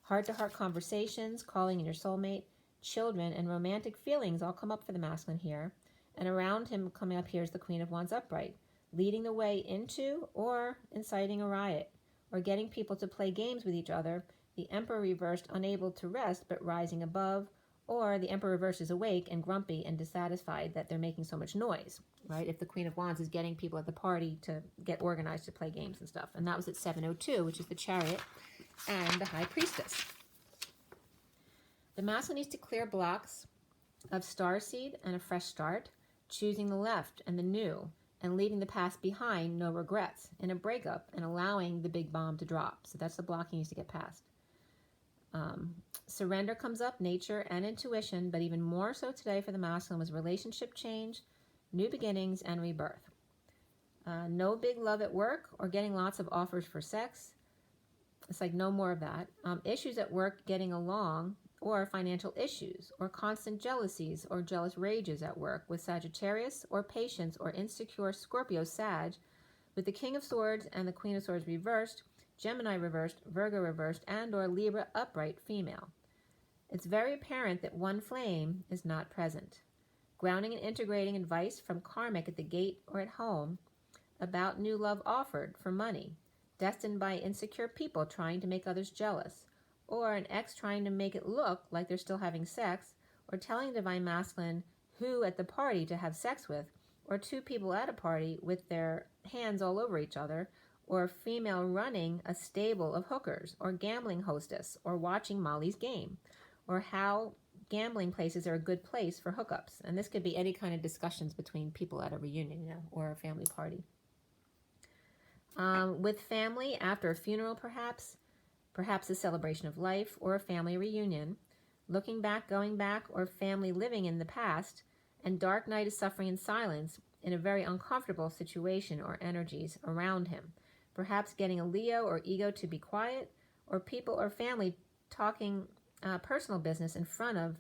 Heart-to-heart conversations, calling in your soulmate, children, and romantic feelings all come up for the masculine here. And around him coming up here is the Queen of Wands upright, leading the way into or inciting a riot, or getting people to play games with each other, the Emperor reversed unable to rest but rising above, or the Emperor reversed is awake and grumpy and dissatisfied that they're making so much noise, right? If the Queen of Wands is getting people at the party to get organized to play games and stuff. And that was at 702, which is the Chariot and the High Priestess. The masculine needs to clear blocks of Starseed and a fresh start, choosing the left and the new, and leaving the past behind, no regrets, in a breakup, and allowing the big bomb to drop. So that's the block he needs to get past. Surrender comes up, nature and intuition, but even more so today for the masculine was relationship change, new beginnings, and rebirth. No big love at work or getting lots of offers for sex. It's like no more of that. Issues at work, getting along, or financial issues, or constant jealousies or jealous rages at work with Sagittarius, or patience, or insecure Scorpio Sag, with the King of Swords and the Queen of Swords reversed, Gemini reversed, Virgo reversed, and or Libra upright female. It's very apparent that one flame is not present. Grounding and integrating advice from karmic at the gate or at home about new love offered for money, destined by insecure people trying to make others jealous, or an ex trying to make it look like they're still having sex, or telling divine masculine who at the party to have sex with, or two people at a party with their hands all over each other, or a female running a stable of hookers, or gambling hostess, or watching Molly's game, or how gambling places are a good place for hookups. And this could be any kind of discussions between people at a reunion, or a family party. With family, after a funeral perhaps a celebration of life, or a family reunion, looking back, going back, or family living in the past, and dark night is suffering in silence in a very uncomfortable situation or energies around him. Perhaps getting a Leo or ego to be quiet, or people or family talking personal business in front of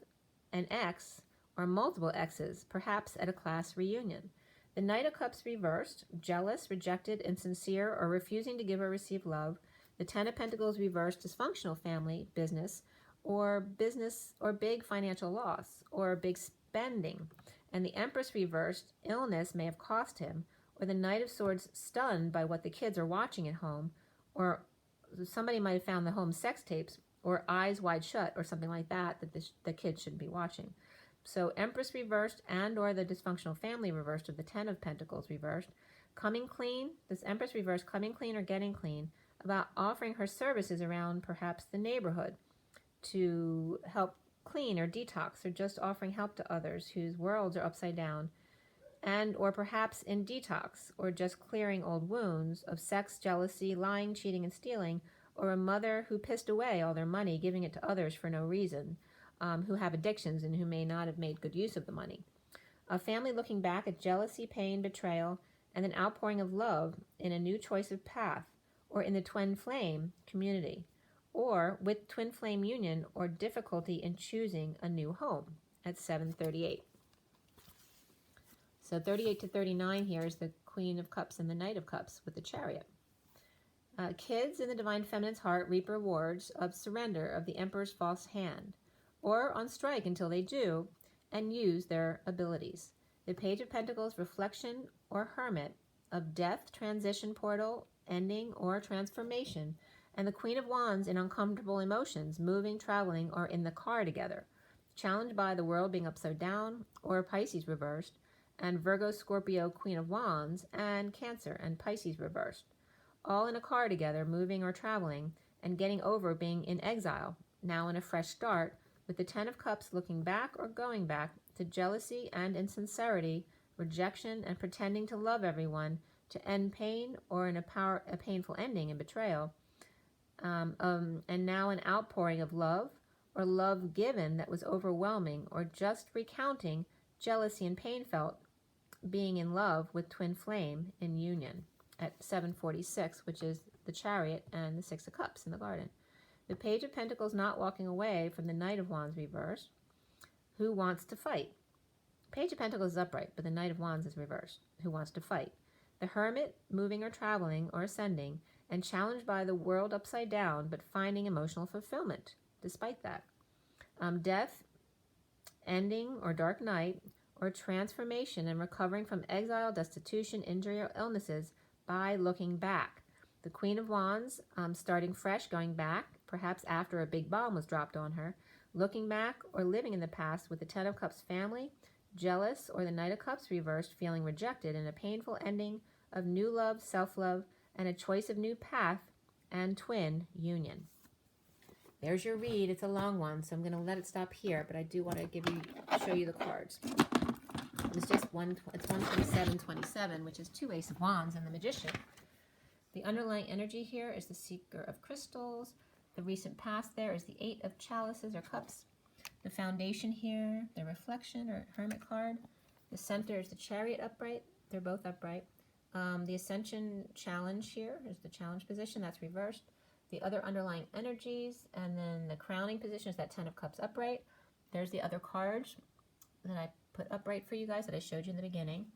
an ex or multiple exes, perhaps at a class reunion. The Knight of Cups reversed, jealous, rejected, insincere, or refusing to give or receive love. The Ten of Pentacles reversed, dysfunctional family, business or big financial loss, or big spending. And the Empress reversed, illness may have cost him, or the Knight of Swords stunned by what the kids are watching at home, or somebody might have found the home sex tapes or Eyes Wide Shut or something like that the kids shouldn't be watching. So Empress reversed and or the dysfunctional family reversed, or the Ten of Pentacles reversed. Coming clean, this Empress reversed, coming clean or getting clean, about offering her services around perhaps the neighborhood to help clean or detox, or just offering help to others whose worlds are upside down, and or perhaps in detox, or just clearing old wounds of sex, jealousy, lying, cheating, and stealing, or a mother who pissed away all their money giving it to others for no reason, who have addictions and who may not have made good use of the money. A family looking back at jealousy, pain, betrayal, and an outpouring of love in a new choice of path, or in the twin flame community, or with twin flame union, or difficulty in choosing a new home at 738. So 38 to 39 here is the Queen of Cups and the Knight of Cups with the Chariot. Kids in the Divine Feminine's heart reap rewards of surrender of the Emperor's false hand, or on strike until they do, and use their abilities. The Page of Pentacles, reflection or hermit of death, transition, portal, ending, or transformation, and the Queen of Wands in uncomfortable emotions, moving, traveling, or in the car together, challenged by the world being upside down, or Pisces reversed, and Virgo, Scorpio, Queen of Wands, and Cancer and Pisces reversed, all in a car together, moving or traveling, and getting over being in exile, now in a fresh start, with the Ten of Cups looking back or going back to jealousy and insincerity, rejection, and pretending to love everyone to end pain, or in a painful ending and betrayal, and now an outpouring of love, or love given that was overwhelming, or just recounting jealousy and pain felt being in love with twin flame in union at 746, which is the Chariot and the Six of Cups in the garden. The Page of Pentacles not walking away from the Knight of Wands reversed, who wants to fight. Page of Pentacles is upright, but the Knight of Wands is reversed, who wants to fight. The Hermit, moving or traveling or ascending, and challenged by the world upside down, but finding emotional fulfillment despite that. Death, ending or dark night, or transformation and recovering from exile, destitution, injury, or illnesses by looking back. The Queen of Wands, starting fresh, going back, perhaps after a big bomb was dropped on her, looking back or living in the past with the Ten of Cups family, jealous, or the Knight of Cups reversed, feeling rejected, in a painful ending of new love, self-love, and a choice of new path and twin union. There's your read. It's a long one, so I'm going to let it stop here, but I do want to show you the cards. It's just it's 127, which is 2 Ace of Wands and the Magician. The underlying energy here is the Seeker of Crystals. The recent past there is the 8 of Chalices or Cups. The foundation here, the Reflection or Hermit card. The center is the Chariot upright. They're both upright. The Ascension Challenge here is the challenge position. That's reversed. The other underlying energies, and then the crowning position is that 10 of Cups upright. There's the other cards that I put upright for you guys that I showed you in the beginning.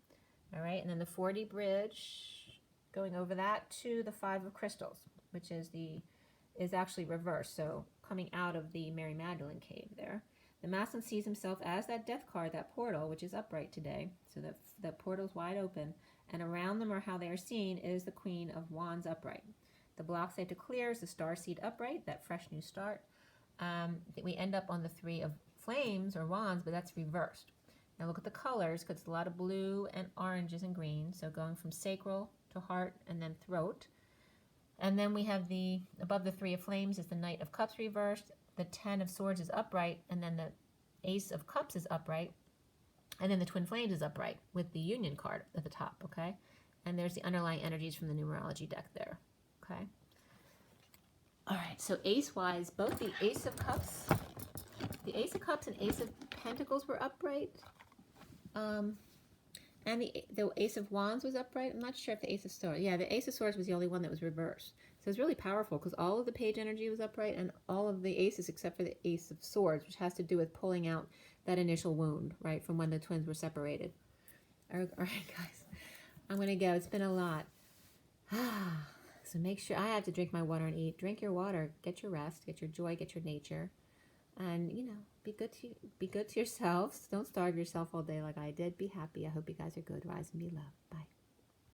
All right, and then the 4D bridge, going over that to the 5 of Crystals, which is actually reversed, so coming out of the Mary Magdalene cave there. The Masculine sees himself as that death card, that portal, which is upright today, so the portal's wide open, and around them, or how they are seen, is the Queen of Wands upright. The blocks they have to clear is the Starseed upright, that fresh new start. We end up on the 3 of Flames or Wands, but that's reversed. Now look at the colors, because it's a lot of blue and oranges and greens, so going from sacral to heart and then throat. And then we have above the 3 of Flames is the Knight of Cups reversed, the 10 of Swords is upright, and then the Ace of Cups is upright, and then the Twin Flames is upright with the Union card at the top, okay? And there's the underlying energies from the numerology deck there, okay? All right, so ace-wise, both the Ace of Cups and Ace of Pentacles were upright. And the Ace of Wands was upright. I'm not sure if the Ace of Swords. Yeah, the Ace of Swords was the only one that was reversed. So it's really powerful because all of the page energy was upright and all of the aces except for the Ace of Swords, which has to do with pulling out that initial wound, right, from when the twins were separated. All right, guys. I'm going to go. It's been a lot. So make sure, I have to drink my water and eat. Drink your water. Get your rest. Get your joy. Get your nature. And, you know, be good to yourselves. Don't starve yourself all day like I did. Be happy. I hope you guys are good. Rise and be loved. Bye.